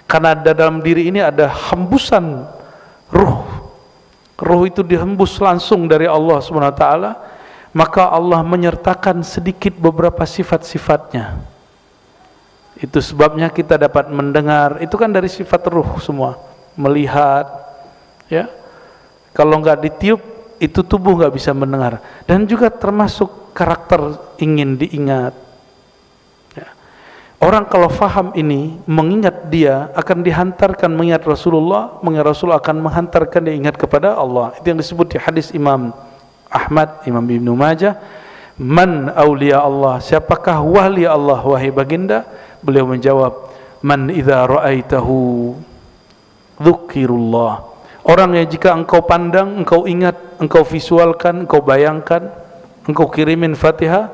Karena dalam diri ini ada hembusan ruh. Ruh itu dihembus langsung dari Allah Subhanahu wa taala, maka Allah menyertakan sedikit beberapa sifat-sifatnya. Itu sebabnya kita dapat mendengar, itu kan dari sifat ruh semua. Melihat, ya. Kalau nggak ditiup, itu tubuh nggak bisa mendengar. Dan juga termasuk karakter ingin diingat. Orang kalau faham ini, mengingat dia akan dihantarkan mengingat Rasulullah, mengingat Rasulullah akan menghantarkan dia ingat kepada Allah. Itu yang disebut di hadis Imam Ahmad, Imam Ibnu Majah, man awliya Allah, siapakah wali Allah wahai baginda? Beliau menjawab, man idza ra'aitahu dzukirullah. Orang yang jika engkau pandang, engkau ingat, engkau visualkan, engkau bayangkan, engkau kirimin Fatihah,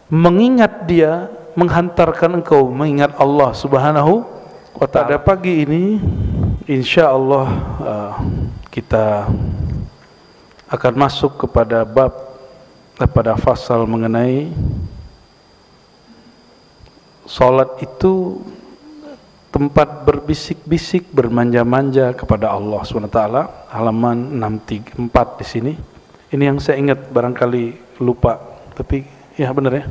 mengingat dia menghantarkan engkau mengingat Allah Subhanahu wa ta'ala. Pada pagi ini insyaallah kita akan masuk kepada pada fasal mengenai salat itu tempat berbisik-bisik, bermanja-manja kepada Allah Subhanahu wa ta'ala, halaman 634 di sini. Ini yang saya ingat, barangkali lupa, tapi ya benar ya.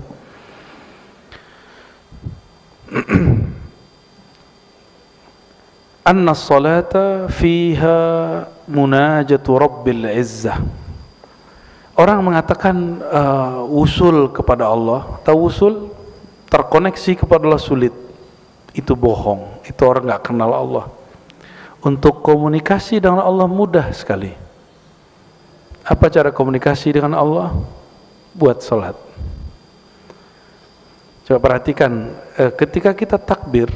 Anna salata fiha munajatu rabbil izzah. Orang mengatakan usul kepada Allah, tahu usul, terkoneksi kepada Allah sulit. Itu bohong, itu orang nggak kenal Allah. Untuk komunikasi dengan Allah mudah sekali. Apa cara komunikasi dengan Allah? Buat salat. Coba perhatikan, ketika kita takbir,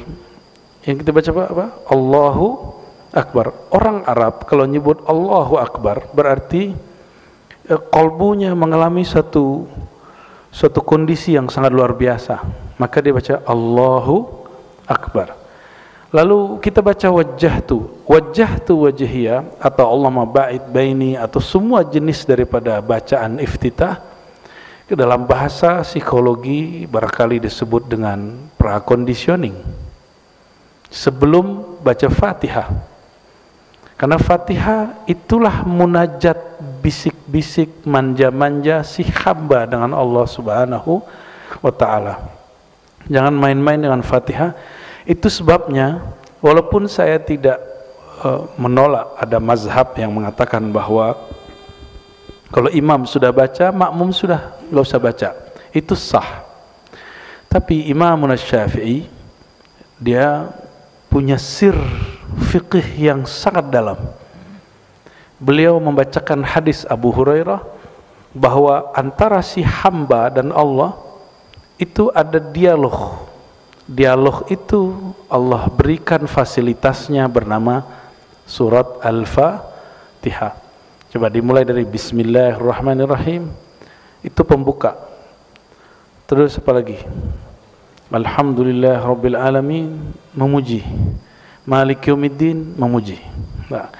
yang kita baca apa? Allahu Akbar. Orang Arab kalau nyebut Allahu Akbar berarti qalbunya mengalami suatu kondisi yang sangat luar biasa. Maka dia baca Allahu Akbar. Lalu kita baca wajjahtu wajhiya atau Allahumma ba'id baini atau semua jenis daripada bacaan iftitah. Dalam bahasa psikologi barangkali disebut dengan praconditioning. Sebelum baca Fatihah. Karena Fatihah itulah munajat bisik-bisik manja-manja si hamba dengan Allah Subhanahu wa ta'ala. Jangan main-main dengan Fatihah. Itu sebabnya walaupun saya tidak menolak ada mazhab yang mengatakan bahwa kalau imam sudah baca, makmum sudah nggak usah baca. Itu sah. Tapi Imam Syafi'i dia punya sir fikih yang sangat dalam. Beliau membacakan hadis Abu Hurairah bahwa antara si hamba dan Allah itu ada dialog. Dialog itu Allah berikan fasilitasnya bernama surat Al-Fatihah. Coba dimulai dari Bismillahirrahmanirrahim. Itu pembuka. Terus apa lagi? Alhamdulillah Rabbil Alamin, memuji. Malik Yaumiddin, memuji. Nah,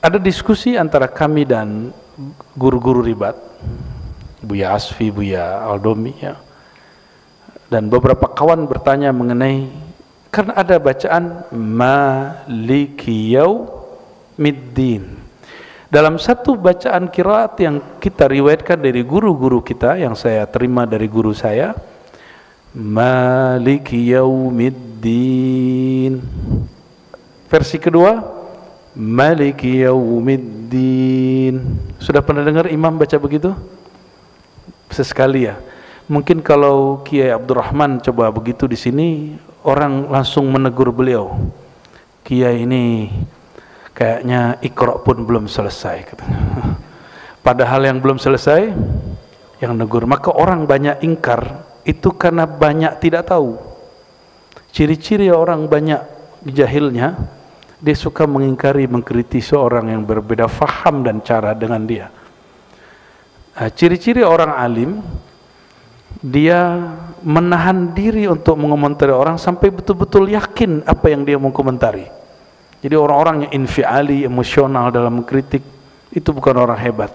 ada diskusi antara kami dan guru-guru ribat, Buya Asfi, Buya Aldomi, ya. Dan beberapa kawan bertanya mengenai, karena ada bacaan Maliki Yaumiddin. Dalam satu bacaan qiraat yang kita riwayatkan dari guru-guru kita, yang saya terima dari guru saya, Maliki Yaumiddin. Versi kedua, Maliki Yaumiddin. Sudah pernah dengar imam baca begitu? Sesekali ya. Mungkin kalau Kiai Abdurrahman coba begitu di sini, orang langsung menegur beliau. Kiai ini kayaknya Iqra pun belum selesai katanya. Padahal yang belum selesai yang negur. Maka orang banyak ingkar itu karena banyak tidak tahu. Ciri-ciri orang banyak jahilnya, dia suka mengingkari, mengkritisi orang yang berbeda faham dan cara dengan dia. Nah, ciri-ciri orang alim, dia menahan diri untuk mengomentari orang sampai betul-betul yakin apa yang dia mau komentari. Jadi orang-orang yang infiali, emosional dalam mengkritik, itu bukan orang hebat.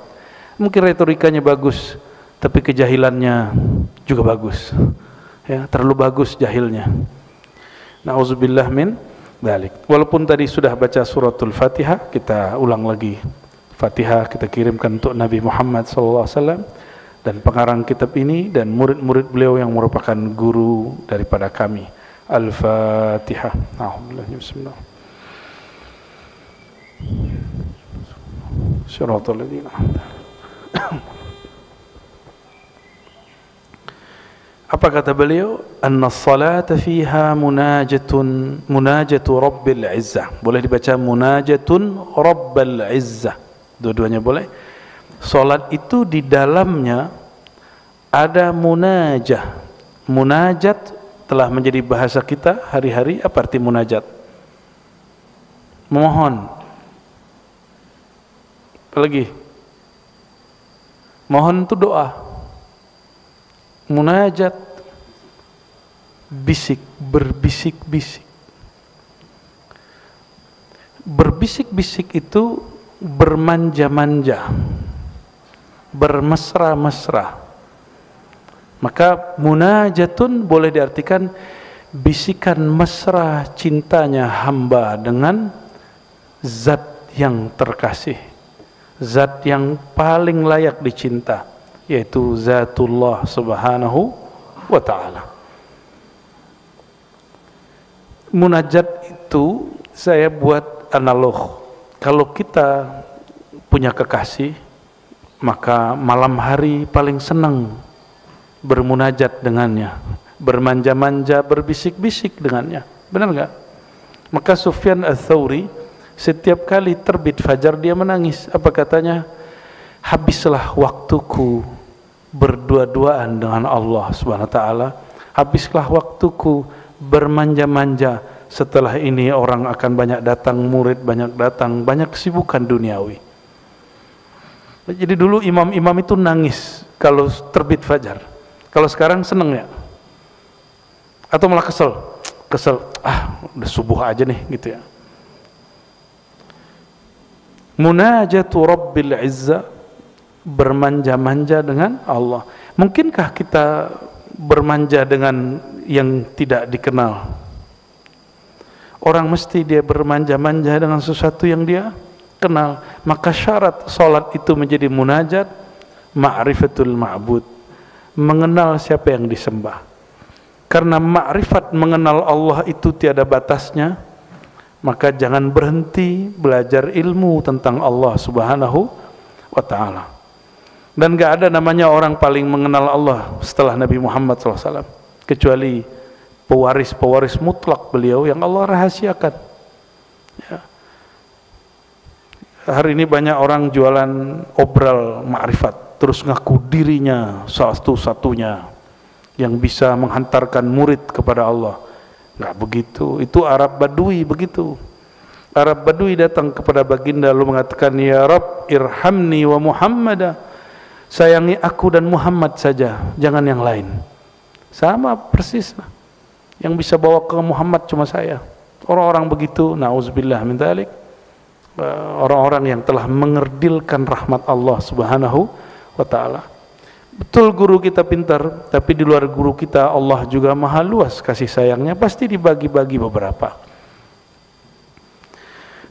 Mungkin retorikanya bagus, tapi kejahilannya juga bagus. Ya, terlalu bagus jahilnya. Nauzubillah min Dalik. Walaupun tadi sudah baca suratul Fatihah, kita ulang lagi. Fatihah kita kirimkan untuk Nabi Muhammad SAW dan pengarang kitab ini dan murid-murid beliau yang merupakan guru daripada kami. Al-Fatihah. Bismillah. Suratul ladzina. Apa kata beliau? Anna salata fiha munajatu Rabbil Izzah. Boleh dibaca munajatun Rabbil Izzah. Dua-duanya boleh. Salat itu di dalamnya ada munajah. Munajat telah menjadi bahasa kita hari-hari. Apa arti munajat? Memohon. Apa lagi? Mohon itu doa. Munajat, bisik, berbisik-bisik. Berbisik-bisik itu bermanja-manja, bermesra-mesra. Maka munajatun boleh diartikan bisikan mesra cintanya hamba dengan zat yang terkasih, zat yang paling layak dicinta, yaitu zatullah subhanahu wa ta'ala. Munajat itu saya buat analog. Kalau kita punya kekasih, maka malam hari paling senang bermunajat dengannya, bermanja-manja, berbisik-bisik dengannya. Benar enggak? Maka Sufyan Ats-Tsauri setiap kali terbit fajar dia menangis. Apa katanya? Habislah waktuku berdua-duaan dengan Allah Subhanahu wa taala. Habislah waktuku bermanja-manja. Setelah ini orang akan banyak datang, murid banyak datang, banyak kesibukan duniawi. Jadi dulu imam-imam itu nangis kalau terbit fajar. Kalau sekarang seneng ya? Atau malah kesel? Kesel, udah subuh aja nih gitu ya. Munajatu Rabbil Izzah, bermanja-manja dengan Allah. Mungkinkah kita bermanja dengan yang tidak dikenal? Orang mesti dia bermanja-manja dengan sesuatu yang dia kenal. Maka syarat salat itu menjadi munajat, ma'rifatul ma'bud, mengenal siapa yang disembah. Karena ma'rifat mengenal Allah itu tiada batasnya, maka jangan berhenti belajar ilmu tentang Allah Subhanahu wa ta'ala. Dan gak ada namanya orang paling mengenal Allah setelah Nabi Muhammad SAW, kecuali pewaris-pewaris mutlak beliau yang Allah rahasiakan ya. Hari ini banyak orang jualan obral ma'rifat, terus ngaku dirinya satu-satunya yang bisa menghantarkan murid kepada Allah. Nggak begitu, itu Arab Badui begitu. Arab Badui datang kepada baginda lalu mengatakan, ya Rabb irhamni wa Muhammada, sayangi aku dan Muhammad saja, jangan yang lain. Sama persis, yang bisa bawa ke Muhammad cuma saya. Orang-orang begitu, na'udzubillah min dzalik, orang-orang yang telah mengerdilkan rahmat Allah Subhanahu wa ta'ala. Betul guru kita pintar, tapi di luar guru kita Allah juga maha luas kasih sayangnya, pasti dibagi-bagi beberapa.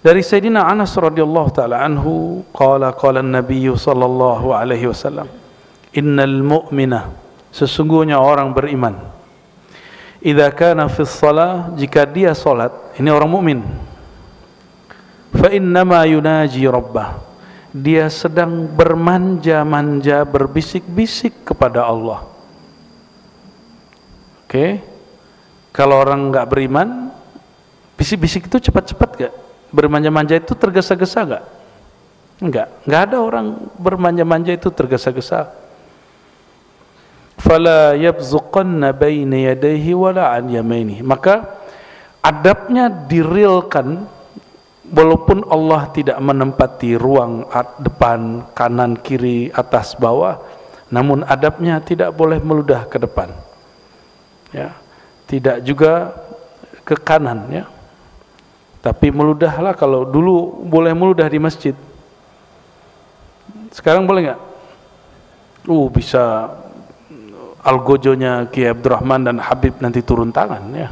Dari Sayyidina Anas radhiyallahu taala anhu, qala an-nabiy sallallahu alaihi wasallam, innal mu'mina, sesungguhnya orang beriman, idza kana fi shalah, jika dia salat, ini orang mukmin, fa innama yunaji rabbah, dia sedang bermanja-manja, berbisik-bisik kepada Allah. Oke. Kalau orang enggak beriman, bisik-bisik itu cepat-cepat enggak? Bermanja-manja itu tergesa-gesa enggak? Enggak ada orang bermanja-manja itu tergesa-gesa. Fala yabzuqanna baina yadayhi wala an yaminihi. Maka adabnya direalkan, walaupun Allah tidak menempati ruang depan, kanan, kiri, atas, bawah, namun adabnya tidak boleh meludah ke depan, ya, tidak juga ke kanan, ya. Tapi meludahlah. Kalau dulu boleh meludah di masjid, sekarang boleh nggak? Bisa algojonya Kiai Abdurrahman dan Habib nanti turun tangan, ya.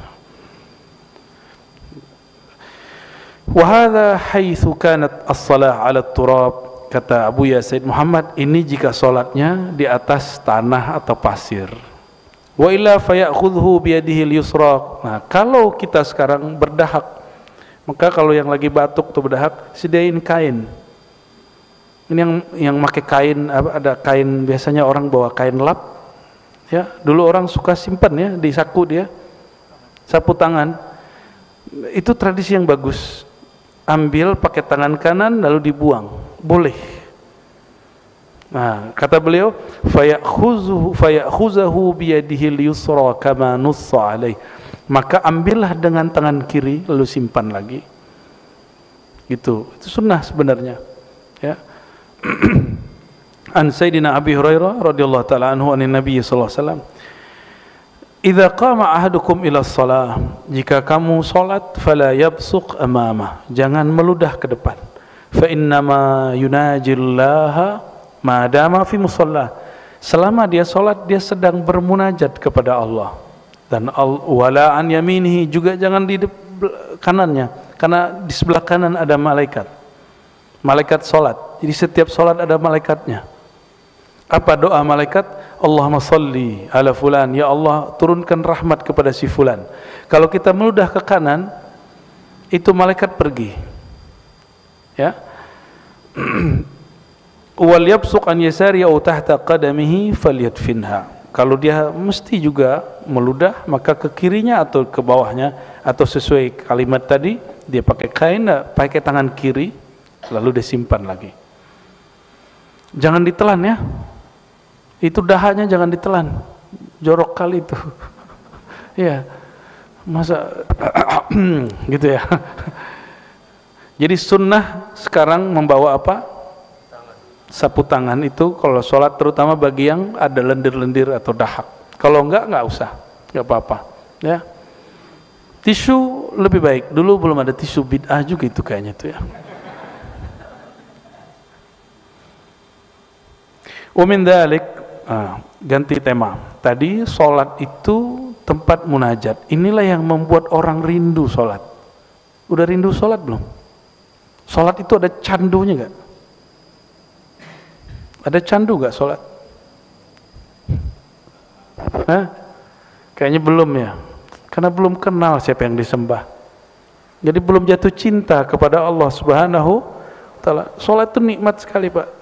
Wa hadza haitsu kanat as-shalah 'ala turab, kata Abu Ya Said Muhammad, ini jika salatnya di atas tanah atau pasir. Wa illa fayakhudhu bi yadihi al-yusra. Nah, kalau kita sekarang berdahak, maka kalau yang lagi batuk atau berdahak, sediain kain. Ini yang pakai kain, ada kain, biasanya orang bawa kain lap. Ya, dulu orang suka simpan ya di saku dia, sapu tangan. Itu tradisi yang bagus. Ambil pakai tangan kanan lalu dibuang, boleh. Nah, kata beliau, fayakhuzahu biyadihi al-yusra kama nussa alaih. Maka ambillah dengan tangan kiri lalu simpan lagi. Gitu. Itu sunnah sebenarnya. Ya. An Sayyidina Abi Hurairah radhiyallahu taala anhu anin Nabi sallallahu alaihi wasallam, idza qama ahadukum ila shalah, jika kamu salat, fala yabsuq amamah, jangan meludah ke depan. Fa innama yunajillaha ma dama fi musalla, selama dia salat dia sedang bermunajat kepada Allah. Dan wala an yaminihi, juga jangan di kanannya, karena di sebelah kanan ada malaikat salat. Jadi setiap salat ada malaikatnya. Apa doa malaikat? Allahumma salli ala fulan, ya Allah turunkan rahmat kepada si fulan. Kalau kita meludah ke kanan, itu malaikat pergi. Ya. Wal yabsuq an yasari aw tahta qadamihi falyadfinha. Kalau dia mesti juga meludah, maka ke kirinya atau ke bawahnya, atau sesuai kalimat tadi, dia pakai kain, pakai tangan kiri, lalu disimpan lagi. Jangan ditelan ya. Itu dahanya jangan ditelan, jorok kali itu. Ya, masa gitu ya. Jadi sunnah sekarang membawa apa? Sapu tangan itu kalau sholat, terutama bagi yang ada lendir-lendir atau dahak. Kalau enggak usah, enggak apa-apa. Ya, tisu lebih baik. Dulu belum ada tisu, bid'ah juga itu kayaknya tuh ya. Umin dalik, ganti tema. Tadi sholat itu tempat munajat. Inilah yang membuat orang rindu sholat. Udah rindu sholat belum? Sholat itu ada candunya gak? Ada candu gak sholat? Hah? Kayaknya belum ya. Karena belum kenal siapa yang disembah. Jadi belum jatuh cinta kepada Allah Subhanahu wa ta'ala. Sholat itu nikmat sekali Pak.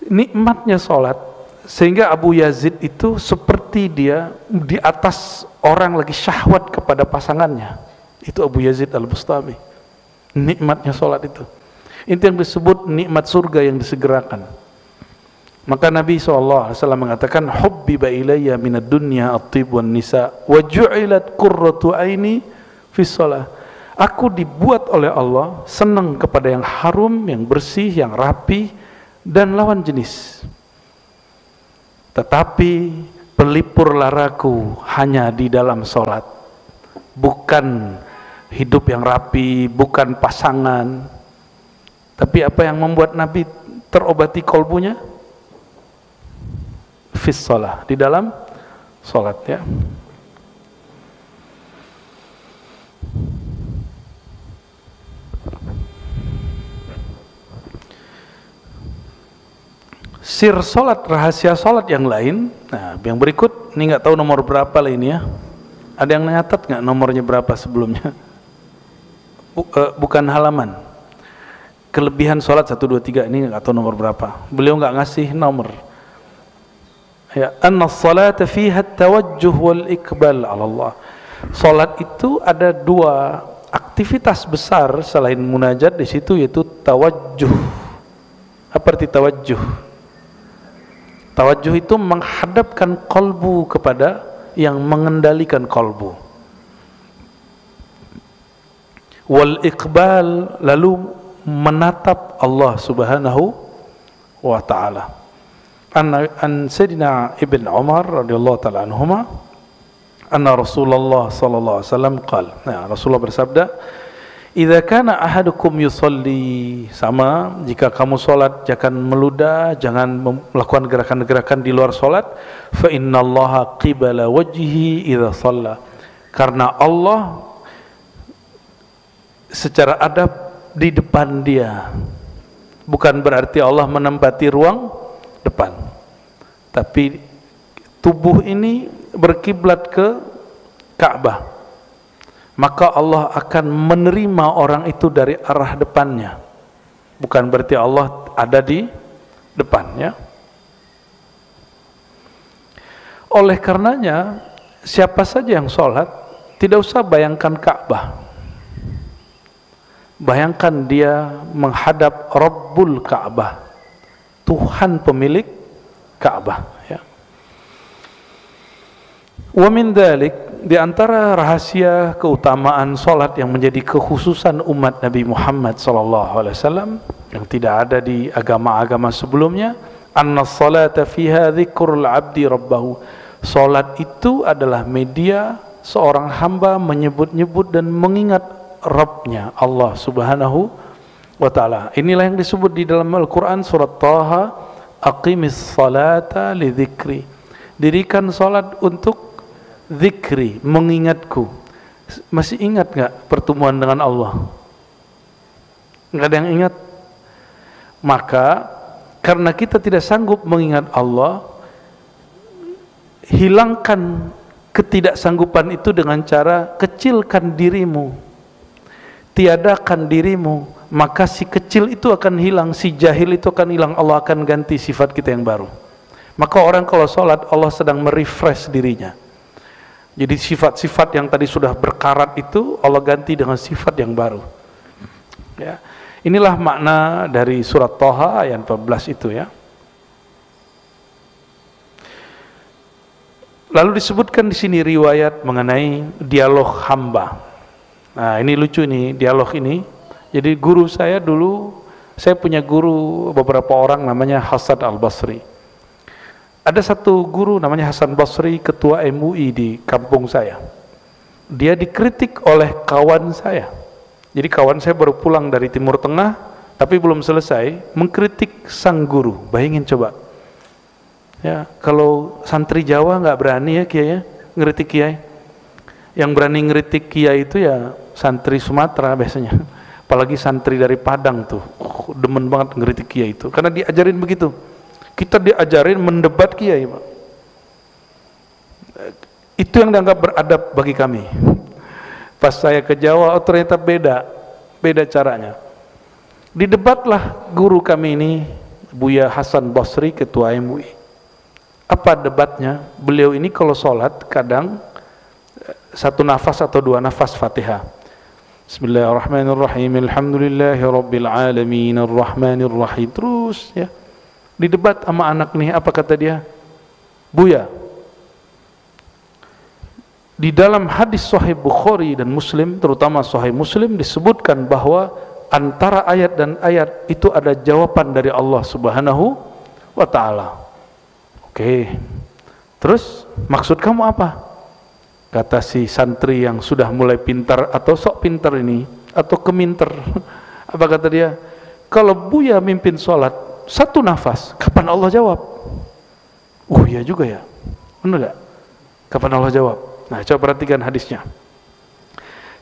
Nikmatnya sholat, sehingga Abu Yazid itu seperti dia di atas orang lagi syahwat kepada pasangannya. Itu Abu Yazid Al-Bustami. Nikmatnya sholat itu yang disebut nikmat surga yang disegerakan. Maka Nabi SAW mengatakan, hubbiba ilayya minad dunya at-tib wan nisa wa ju'ilat qurratu aini fi shalah. Aku dibuat oleh Allah senang kepada yang harum, yang bersih, yang rapi, dan lawan jenis. Tetapi pelipur laraku hanya di dalam sholat, bukan hidup yang rapi, bukan pasangan. Tapi apa yang membuat Nabi terobati kolbunya? Fis shalah, di dalam sholat ya. Sir solat, rahasia solat yang lain. Nah, yang berikut ini nggak tahu nomor berapa lah ini ya. Ada yang nyatat nggak nomornya berapa sebelumnya? Bukan halaman. Kelebihan solat 1, 2, 3 ini nggak tahu nomor berapa. Beliau nggak ngasih nomor. Ya, anna salata fiha tawajjuh wal iqbal ala Allah. Solat itu ada 2 aktivitas besar selain munajat di situ, yaitu tawajjuh. Apa arti tawajjuh? Tawajjuh itu menghadapkan kolbu kepada yang mengendalikan kolbu. Wal iqbal, lalu menatap Allah Subhanahu wa ta'ala. An Sayyidina Ibn Umar radhiyallahu ta'ala anhuma, anna Rasulullah sallallahu alaihi wasallam qala. Nah, Rasulullah bersabda, idza kana ahadukum yusalli, sama jika kamu salat jangan meludah, jangan melakukan gerakan-gerakan di luar salat. Fa innallaha qibala wajhi idza shalla, karena Allah secara adab di depan dia. Bukan berarti Allah menempati ruang depan, tapi tubuh ini berkiblat ke Ka'bah, maka Allah akan menerima orang itu dari arah depannya. Bukan berarti Allah ada di depannya. Oleh karenanya, siapa saja yang sholat tidak usah bayangkan Ka'bah. Bayangkan dia menghadap Rabbul Ka'bah, Tuhan pemilik Ka'bah, ya. Wa min dzalik, di antara rahasia keutamaan salat yang menjadi kekhususan umat Nabi Muhammad sallallahu alaihi wasallam yang tidak ada di agama-agama sebelumnya, anna salata fiha dzikrul 'abdi rabbahu. Salat itu adalah media seorang hamba menyebut-nyebut dan mengingat Rabbnya, Allah subhanahu wa ta'ala. Inilah yang disebut di dalam Al-Quran surat Taha, aqimis salata li dzikri. Dirikan salat untuk zikri, mengingatku. Masih ingat gak pertemuan dengan Allah? Gak ada yang ingat? Maka karena kita tidak sanggup mengingat Allah, hilangkan ketidaksanggupan itu dengan cara kecilkan dirimu, tiadakan dirimu, maka si kecil itu akan hilang, si jahil itu akan hilang. Allah akan ganti sifat kita yang baru. Maka orang kalau sholat, Allah sedang merefresh dirinya. Jadi sifat-sifat yang tadi sudah berkarat itu Allah ganti dengan sifat yang baru, ya. Inilah makna dari surat Taha ayat 14 itu, ya. Lalu disebutkan di sini riwayat mengenai dialog hamba. Nah, ini lucu nih dialog ini. Jadi guru saya dulu, saya punya guru beberapa orang namanya Hasan Al-Basri. Ada satu guru namanya Hasan Basri, ketua MUI di kampung saya. Dia dikritik oleh kawan saya. Jadi kawan saya baru pulang dari Timur Tengah, tapi belum selesai, mengkritik sang guru. Bayangin coba. Ya, kalau santri Jawa nggak berani ya Kiai ya, ngeritik Kiai. Yang berani ngeritik Kiai itu ya santri Sumatera biasanya. Apalagi santri dari Padang tuh, demen banget ngeritik Kiai itu, karena diajarin begitu. Kita diajarin mendebat Kiai, Pak. Itu yang dianggap beradab bagi kami. Pas saya ke Jawa, oh ternyata beda caranya. Didebatlah guru kami ini, Buya Hasan Basri, ketua MUI. Apa debatnya? Beliau ini kalau sholat kadang satu nafas atau dua nafas Fatihah. Bismillahirrahmanirrahim, alhamdulillahi rabbil alamin, arrahmanirrahim. Terus ya, didebat sama anak nih, apa kata dia? Buya, di dalam hadis Sahih Bukhari dan Muslim, terutama Sahih Muslim, disebutkan bahwa antara ayat dan ayat itu ada jawaban dari Allah Subhanahu wa ta'ala. Oke, terus maksud kamu apa? Kata si santri yang sudah mulai pintar atau sok pintar ini, atau keminter. Apa kata dia? Kalau Buya mimpin sholat satu nafas, kapan Allah jawab? Ya juga ya, benar gak? Kapan Allah jawab? Nah, coba perhatikan hadisnya.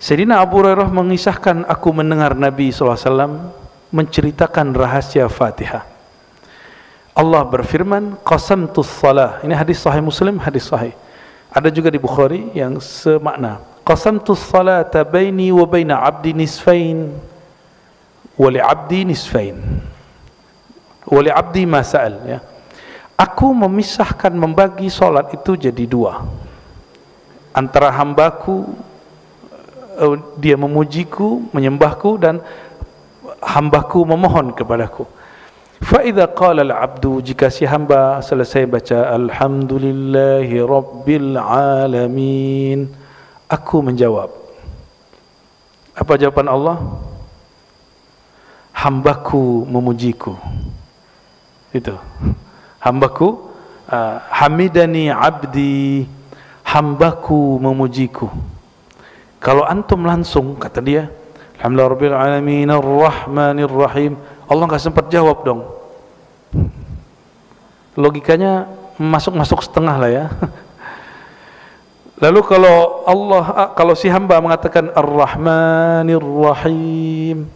Sayyidina Abu Hurairah mengisahkan, aku mendengar Nabi SAW menceritakan rahasia Fatihah. Allah berfirman, qasamtus salah. Ini hadis Sahih Muslim, hadis Sahih. Ada juga di Bukhari yang semakna. Qasamtus salata baini wa baina abdi nisfain wa li abdi nisfain wa li abdi ma sa'al, ya. Aku memisahkan, membagi salat itu jadi dua. Antara hambaku, dia memujiku, menyembahku, dan hambaku memohon kepadaku. Fa idza qala al-'abdu, jika si hamba selesai baca alhamdulillahi rabbil alamin, aku menjawab. Apa jawaban Allah? Hambaku memujiku. Itu. Hambaku, hamidani abdi, hambaku memujiku. Kalau antum langsung, kata dia, alhamdulillah rabbil alamin arrahmanir rahim, Allah nggak sempat jawab dong. Logikanya masuk setengah lah ya. Lalu kalau si hamba mengatakan Ar-Rahmanir Rahim,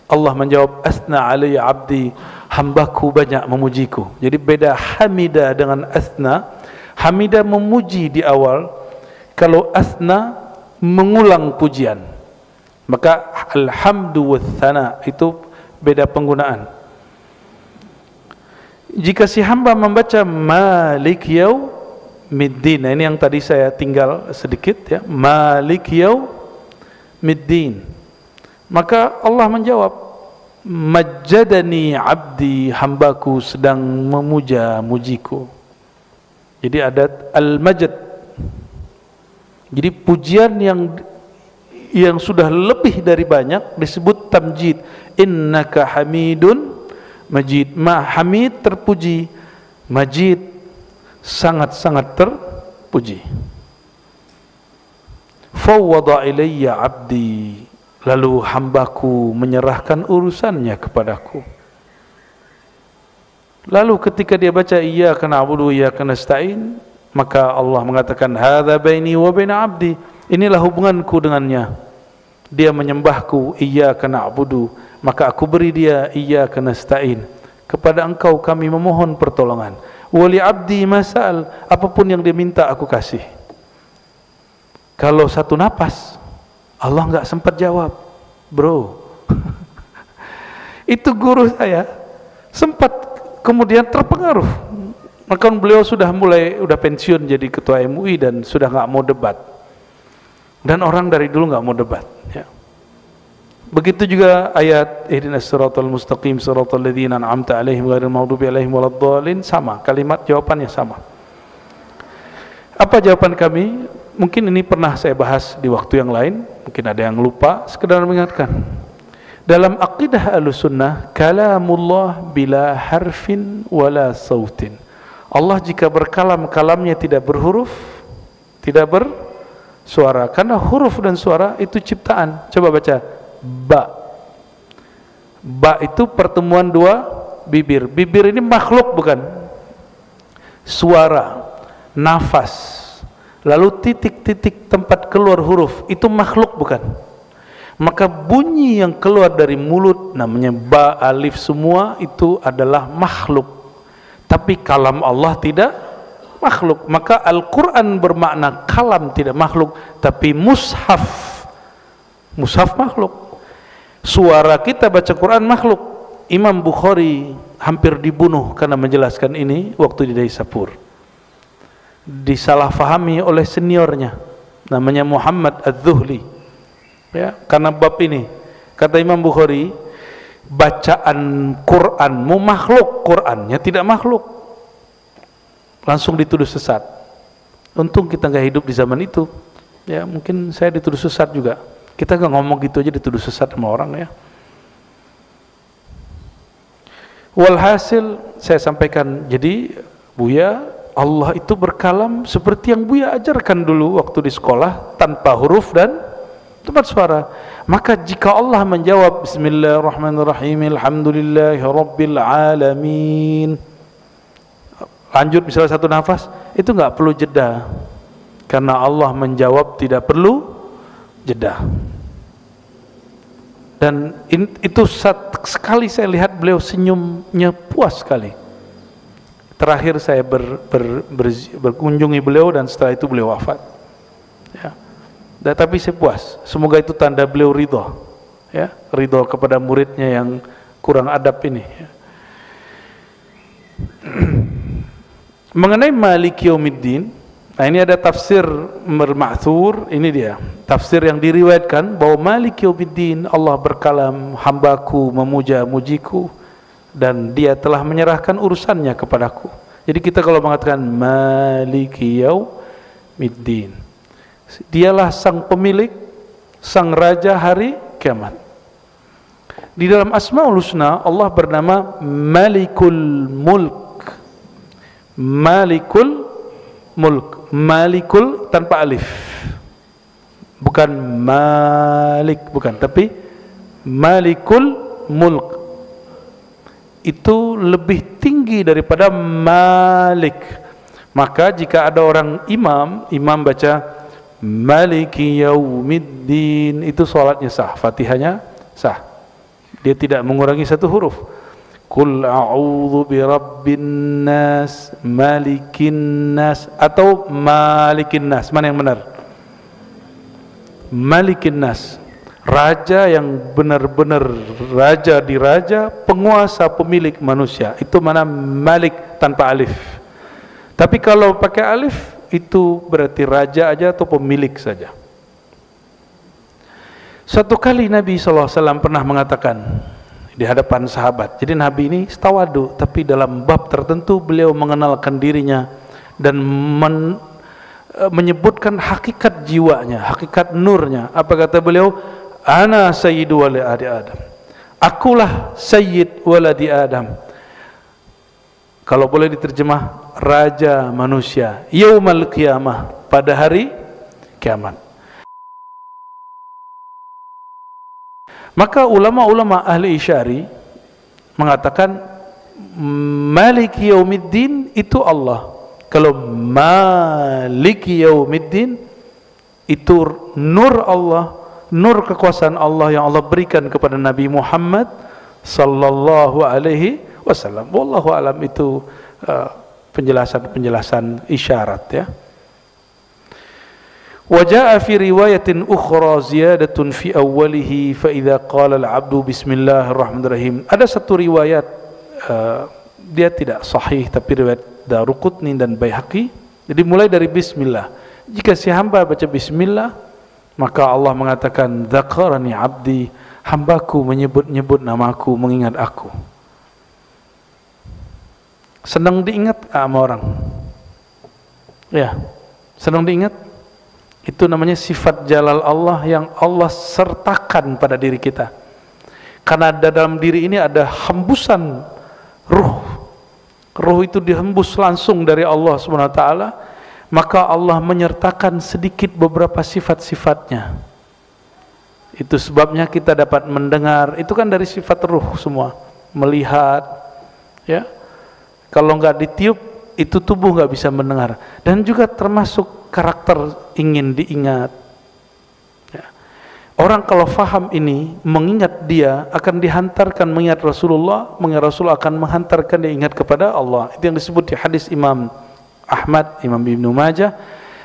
Allah menjawab asna alayya abdi, hambaku banyak memujiku. Jadi beda hamida dengan asna. Hamida memuji di awal, kalau asna mengulang pujian. Maka alhamdu wathana itu beda penggunaan. Jika si hamba membaca Malik Yaumiddin, nah ini yang tadi saya tinggal sedikit ya, Malik Yaumiddin, maka Allah menjawab majjadani abdi, hambaku sedang memuja-mujiku. Jadi ada al-majd, jadi pujian yang sudah lebih dari banyak disebut tamjid. Innaka hamidun majid. Hamid terpuji, majid sangat-sangat terpuji. Fawwada ilayya abdi, lalu hambaku menyerahkan urusannya kepadaku. Lalu ketika dia baca iyyaka na'budu wa iyyaka nasta'in, maka Allah mengatakan hadza baini wa baina abdi, inilah hubunganku dengannya. Dia menyembahku iyyaka na'budu, maka aku beri dia iyyaka nasta'in, kepada engkau kami memohon pertolongan. Wa li abdi masal, apapun yang dia minta aku kasih. Kalau satu napas Allah enggak sempat jawab, bro. Itu guru saya sempat kemudian terpengaruh. Maka beliau sudah pensiun jadi ketua MUI dan sudah nggak mau debat. Dan orang dari dulu nggak mau debat. Ya. Begitu juga ayat ihdinas siratal mustaqim siratal ladzina an'amta 'alaihim ghairil maghdubi 'alaihim waladdallin, sama, kalimat jawabannya sama. Apa jawaban kami? Mungkin ini pernah saya bahas di waktu yang lain, mungkin ada yang lupa, sekedar mengingatkan. Dalam aqidah Ahlussunnah, kalamullah bila harfin wala sautin. Allah jika berkalam, kalamnya tidak berhuruf, tidak bersuara. Karena huruf dan suara itu ciptaan. Coba baca ba. Ba itu pertemuan dua bibir. Bibir ini makhluk bukan? Suara, nafas, lalu titik-titik tempat keluar huruf, itu makhluk bukan? Maka bunyi yang keluar dari mulut namanya ba, alif, semua itu adalah makhluk. Tapi kalam Allah tidak makhluk. Maka Al-Quran bermakna kalam tidak makhluk, tapi mushaf makhluk. Suara kita baca Quran makhluk. Imam Bukhari hampir dibunuh karena menjelaskan ini waktu di Daisapur. Disalahfahami oleh seniornya namanya Muhammad Az-Zuhli. Ya, karena bab ini kata Imam Bukhari, bacaan Quranmu makhluk, Qurannya tidak makhluk. Langsung dituduh sesat. Untung kita nggak hidup di zaman itu. Ya, mungkin saya dituduh sesat juga. Kita nggak ngomong gitu aja dituduh sesat sama orang ya. Walhasil saya sampaikan, jadi Buya, Allah itu berkalam seperti yang Buya ajarkan dulu waktu di sekolah, tanpa huruf dan tempat suara. Maka jika Allah menjawab bismillahirrahmanirrahim alhamdulillahi rabbil alamin, lanjut misalnya satu nafas, itu enggak perlu jeda, karena Allah menjawab tidak perlu jeda. Dan itu sekali saya lihat beliau senyumnya puas sekali. Terakhir saya berkunjungi beliau dan setelah itu beliau wafat ya. Tapi saya puas. Semoga itu tanda beliau ridho, ya, ridho kepada muridnya yang kurang adab ini. Ya. Mengenai Malik Yaumiddin, nah ini ada tafsir Ma'thur, ini dia tafsir yang diriwayatkan bahwa Malik Yaumiddin, Allah berkalam, hambaku memuja-mujiku dan dia telah menyerahkan urusannya kepadaku. Jadi kita kalau mengatakan Malik Yaumiddin, dialah sang pemilik, sang raja hari kiamat. Di dalam Asmaul Husna Allah bernama Malikul Mulk. Malikul Mulk. Malikul tanpa alif. Bukan Malik, bukan, tapi Malikul Mulk. Itu lebih tinggi daripada Malik. Maka jika ada orang imam baca Maliki Yaumiddin, itu salatnya sah, Fatihahnya sah. Dia tidak mengurangi satu huruf. Qul a'udzu birabbin nas, malikin nas, atau malikin nas. Mana yang benar? Malikin nas. Raja yang benar-benar raja di raja, penguasa, pemilik manusia. Itu mana malik tanpa alif. Tapi kalau pakai alif, itu berarti raja aja atau pemilik saja. Suatu kali Nabi SAW pernah mengatakan di hadapan sahabat. Jadi Nabi ini tawadu, tapi dalam bab tertentu beliau mengenalkan dirinya dan menyebutkan hakikat jiwanya, hakikat nurnya. Apa kata beliau? Ana sayyidu waladi Adam. Akulah sayyid waladi Adam. Kalau boleh diterjemah, raja manusia, yaumal qiyamah, pada hari kiamat. Maka ulama-ulama ahli isyari mengatakan Maliki Yaumiddin itu Allah. Kalau Maliki Yaumiddin itu nur Allah, nur kekuasaan Allah yang Allah berikan kepada Nabi Muhammad sallallahu alaihi wasallam. Wallahu alam, itu penjelasan isyarat ya. Wa jaa fi riwayatin ukhra ziyadatun fi awwalihi fa idza qala al-'abdu bismillahirrahmanirrahim. Ada satu riwayat dia tidak sahih, tapi riwayat Daruqutni dan Baihaqi. Jadi mulai dari bismillah. Jika si hamba baca bismillah, maka Allah mengatakan dzakarani 'abdi, hambaku menyebut-nyebut namaku, mengingat aku. Senang diingat sama orang? Ya, senang diingat? Itu namanya sifat jalal Allah yang Allah sertakan pada diri kita. Karena dalam diri ini ada hembusan ruh. Ruh itu dihembus langsung dari Allah Subhanahu wa taala, maka Allah menyertakan sedikit beberapa sifat-sifatnya. Itu sebabnya kita dapat mendengar, itu kan dari sifat ruh semua. Melihat, ya. Kalau enggak ditiup, itu tubuh enggak bisa mendengar. Dan juga termasuk karakter ingin diingat ya. Orang kalau faham ini, mengingat dia akan dihantarkan mengingat Rasulullah, mengingat Rasul akan menghantarkan dia ingat kepada Allah. Itu yang disebut di hadis Imam Ahmad, Imam Ibnu Majah,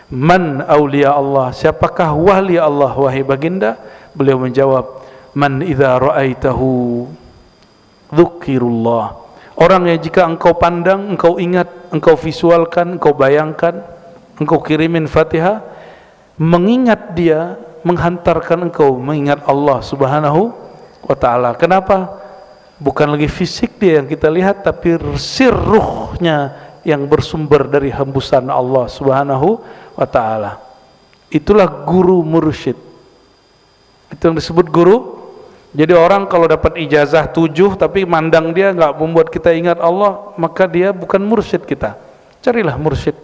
man awliya Allah, siapakah wali Allah wahai baginda? Beliau menjawab, man idza ra'aitahu dzukirullah, orang yang jika engkau pandang, engkau ingat, engkau visualkan, engkau bayangkan, engkau kirimin Fatihah, mengingat dia, menghantarkan engkau mengingat Allah Subhanahu wa ta'ala. Kenapa? Bukan lagi fisik dia yang kita lihat, tapi sirruhnya yang bersumber dari hembusan Allah Subhanahu wa ta'ala. Itulah guru mursyid. Itu yang disebut guru. Jadi orang kalau dapat ijazah 7 tapi mandang dia enggak membuat kita ingat Allah, maka dia bukan mursyid kita. Carilah mursyid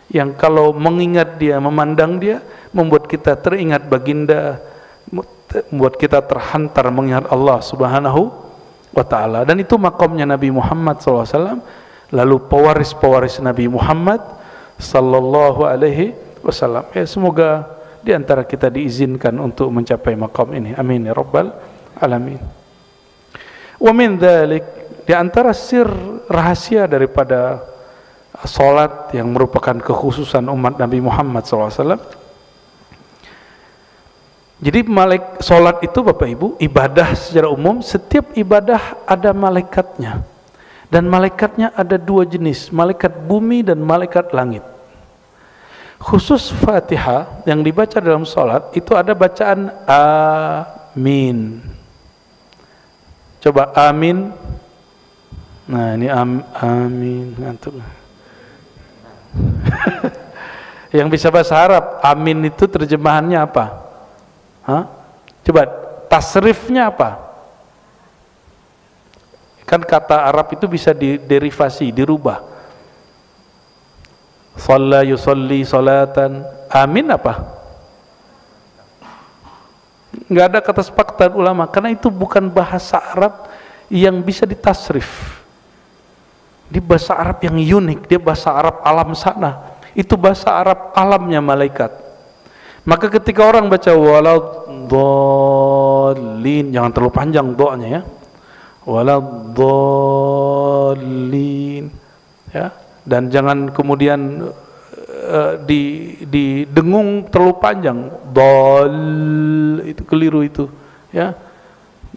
yang kalau mengingat dia, memandang dia, membuat kita teringat baginda, membuat kita terhantar mengingat Allah Subhanahu wa ta'ala. Dan itu makamnya Nabi Muhammad SAW. Lalu pewaris-pewaris Nabi Muhammad sallallahu alaihi wasallam. Ya, semoga di antara kita diizinkan untuk mencapai makam ini. Amin ya rabbal alamin. Wa min dzalik, di antara sir rahasia daripada salat yang merupakan kekhususan umat Nabi Muhammad SAW. Jadi salat itu Bapak Ibu, ibadah secara umum, setiap ibadah ada malaikatnya. Dan malaikatnya ada 2 jenis, malaikat bumi dan malaikat langit. Khusus Fatihah yang dibaca dalam salat itu ada bacaan amin. Coba amin. Nah, ini amin ngantuk. Yang bisa bahasa Arab, amin itu terjemahannya apa? Hah? Coba tasrifnya apa? Kan kata Arab itu bisa diderivasi, dirubah. Shalla yusalli salatan. Amin apa? Enggak ada kata sepakatan ulama, karena itu bukan bahasa Arab yang bisa ditasrif. Di bahasa Arab yang unik, dia bahasa Arab alam sana. Itu bahasa Arab alamnya malaikat. Maka ketika orang baca waladhdallin, jangan terlalu panjang doanya ya. Waladhdallin, ya. Dan jangan kemudian didengung terlalu panjang. Dal itu keliru itu, ya.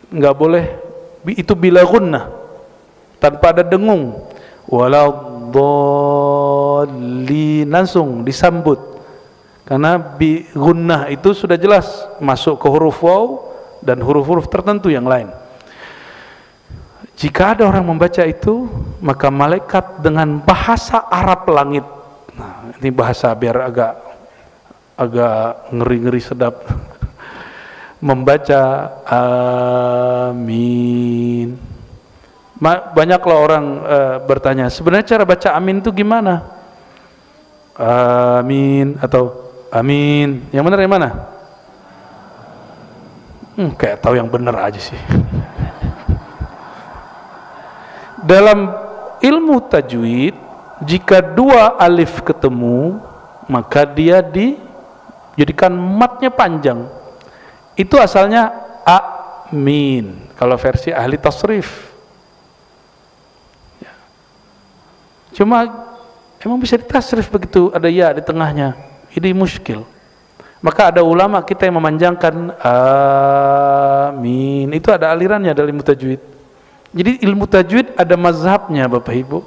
Enggak boleh itu bila gunnah, tanpa ada dengung. Waladhdallin langsung disambut, karena bi gunnah itu sudah jelas masuk ke huruf waw dan huruf-huruf tertentu yang lain. Jika ada orang membaca itu, maka malaikat dengan bahasa Arab langit, nah ini bahasa biar agak ngeri-ngeri sedap, membaca amin. Banyaklah orang bertanya, sebenarnya cara baca amin itu gimana? Amin atau amin, yang benar yang mana? Kayak tahu yang benar aja sih. Dalam ilmu tajwid, jika dua alif ketemu, maka dia dijadikan matnya panjang. Itu asalnya amin kalau versi ahli tasrif. Cuma emang bisa ditasrif begitu, ada ya di tengahnya, ini muskil. Maka ada ulama kita yang memanjangkan amin, itu ada alirannya dalam ilmu tajwid. Jadi ilmu tajwid ada mazhabnya Bapak Ibu.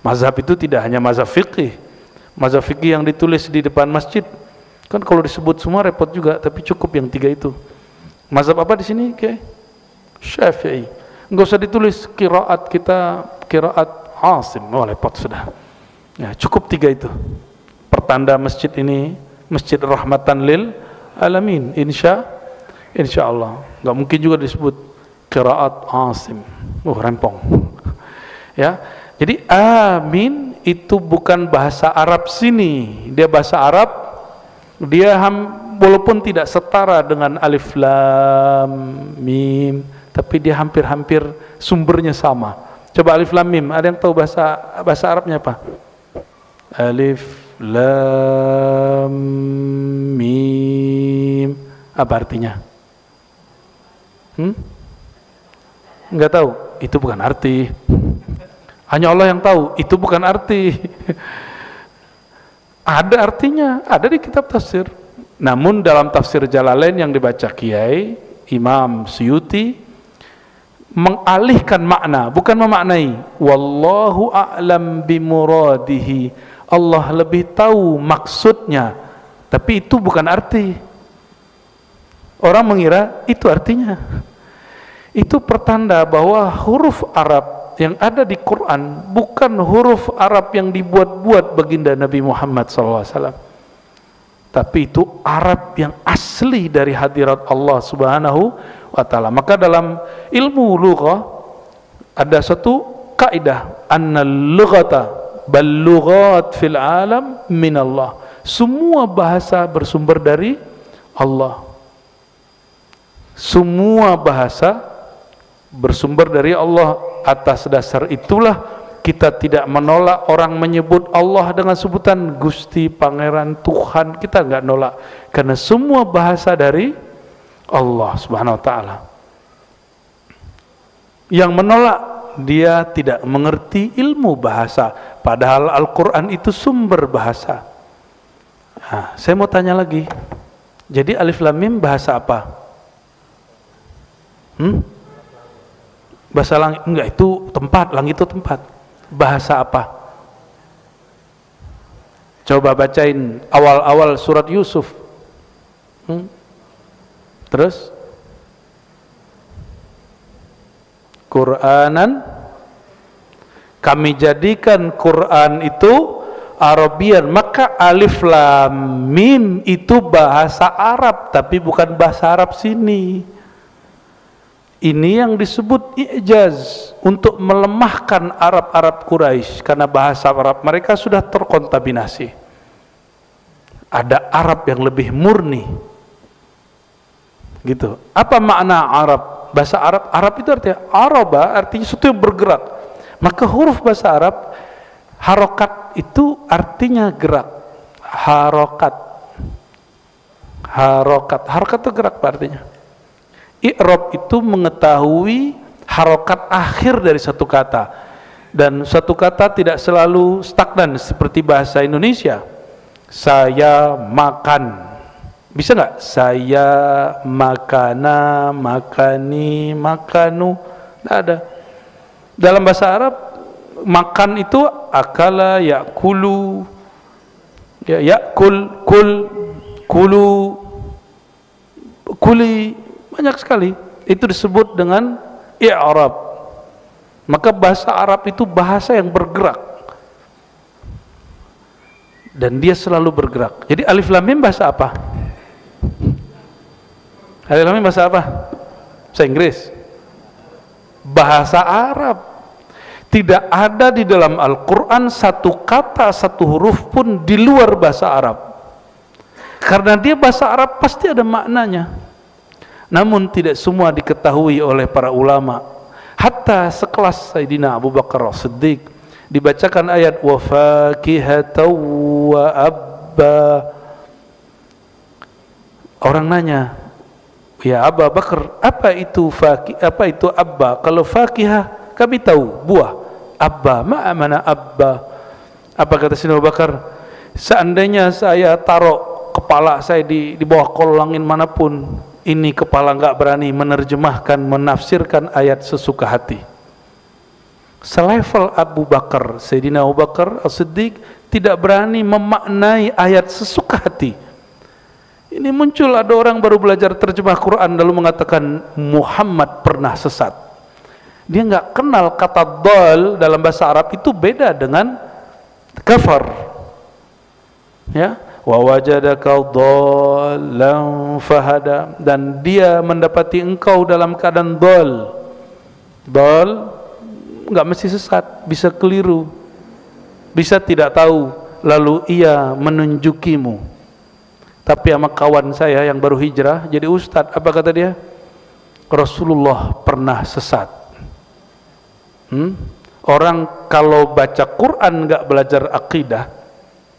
Mazhab itu tidak hanya mazhab fikih. Mazhab fikih yang ditulis di depan masjid, kan kalau disebut semua repot juga, tapi cukup yang tiga itu. Mazhab apa di sini? Syafi'i. Enggak usah ditulis qiraat kita, qiraat Asim, repot sudah. Ya, cukup tiga itu. Pertanda masjid ini masjid rahmatan lil alamin. Insya Allah. Enggak mungkin juga disebut qiraat Asim. Rempong. Ya. Jadi amin itu bukan bahasa Arab sini. Dia bahasa Arab. Dia walaupun tidak setara dengan alif lam mim, tapi dia hampir-hampir sumbernya sama. Coba alif lam mim, ada yang tahu bahasa Arabnya apa? Alif lam mim, apa artinya? Enggak tahu, itu bukan arti. Hanya Allah yang tahu, itu bukan arti. Ada artinya, ada di kitab tafsir. Namun dalam tafsir Jalalain yang dibaca Kiai Imam Suyuti, mengalihkan makna, bukan memaknai. Wallahu a'lam bimuradihi, Allah lebih tahu maksudnya, tapi itu bukan arti. Orang mengira itu artinya. Itu pertanda bahwa huruf Arab yang ada di Quran bukan huruf Arab yang dibuat-buat baginda Nabi Muhammad SAW, tapi itu Arab yang asli dari hadirat Allah Subhanahu wa ta'ala. Maka dalam ilmu lughah ada satu kaidah, annal lughata bal lughat fil alam min Allah. Semua bahasa bersumber dari Allah. Semua bahasa bersumber dari Allah. Atas dasar itulah kita tidak menolak orang menyebut Allah dengan sebutan Gusti, Pangeran, Tuhan. Kita enggak nolak, karena semua bahasa dari Allah Subhanahu wa ta'ala. Yang menolak, dia tidak mengerti ilmu bahasa, padahal Al-Quran itu sumber bahasa. Nah, saya mau tanya lagi, jadi alif lam mim bahasa apa? Bahasa langit? Enggak, itu tempat, langit itu tempat. Bahasa apa? Coba bacain awal-awal surat Yusuf. Terus Qur'anan, kami jadikan Quran itu Arabian, maka alif lam mim itu bahasa Arab, tapi bukan bahasa Arab sini. Ini yang disebut i'jaz, untuk melemahkan Arab-Arab Quraisy, karena bahasa Arab mereka sudah terkontaminasi. Ada Arab yang lebih murni. Gitu. Apa makna Arab? Bahasa Arab, Arab itu artinya araba, artinya sesuatu yang bergerak. Maka huruf bahasa Arab, harokat itu artinya gerak. Harokat itu gerak artinya. I'rab itu mengetahui harokat akhir dari satu kata, dan satu kata tidak selalu stagnan seperti bahasa Indonesia. Saya makan, bisa nggak? Saya makana, makani, makanu, tidak ada. Dalam bahasa Arab, makan itu akala, yakulu, ya, yakul, kul, kulu, kuli, banyak sekali. Itu disebut dengan i'rab. Maka bahasa Arab itu bahasa yang bergerak, dan dia selalu bergerak. Jadi alif lam mim bahasa apa? Alif lam mim bahasa apa? Bahasa Inggris. Bahasa Arab. Tidak ada di dalam Al-Quran satu kata, satu huruf pun di luar bahasa Arab. Karena dia bahasa Arab pasti ada maknanya. Namun tidak semua diketahui oleh para ulama. Hatta sekelas Sayyidina Abu Bakar As-Siddiq, dibacakan ayat wa fakihatan wa abba. Orang nanya, ya Abu Bakar, apa itu fakih, apa itu abba? Kalau fakihah kami tahu, buah. Abba, mana abba? Apa kata Sayyidina Abu Bakar? Seandainya saya taruh kepala saya di bawah kolong angin manapun, ini kepala nggak berani menerjemahkan, menafsirkan ayat sesuka hati. Selevel Abu Bakar, Sayyidina Abu Bakar As-Siddiq tidak berani memaknai ayat sesuka hati. Ini muncul ada orang baru belajar terjemah Quran lalu mengatakan Muhammad pernah sesat. Dia nggak kenal kata dal dalam bahasa Arab itu beda dengan kafar. Ya, wa wajadaka dhallan fahada, dan dia mendapati engkau dalam keadaan dal. Dal nggak mesti sesat, bisa keliru, bisa tidak tahu, lalu ia menunjukimu. Tapi sama kawan saya yang baru hijrah jadi ustadz, apa kata dia? Rasulullah pernah sesat. Orang kalau baca Quran nggak belajar akidah,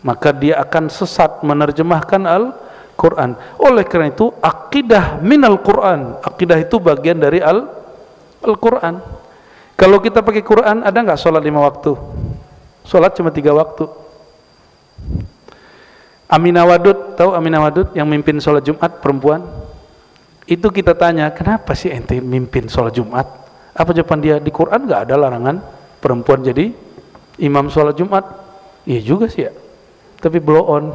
maka dia akan sesat menerjemahkan Al-Quran. Oleh karena itu akidah minal Quran, akidah itu bagian dari Al-Quran. Kalau kita pakai Quran, ada nggak sholat 5 waktu? Sholat cuma 3 waktu. Aminah Wadud, tahu Aminah Wadud yang mimpin sholat Jumat, perempuan? Itu kita tanya, kenapa sih ente mimpin sholat Jumat? Apa jawaban dia? Di Quran nggak ada larangan perempuan jadi imam sholat Jumat. Iya juga sih ya, tapi blow on.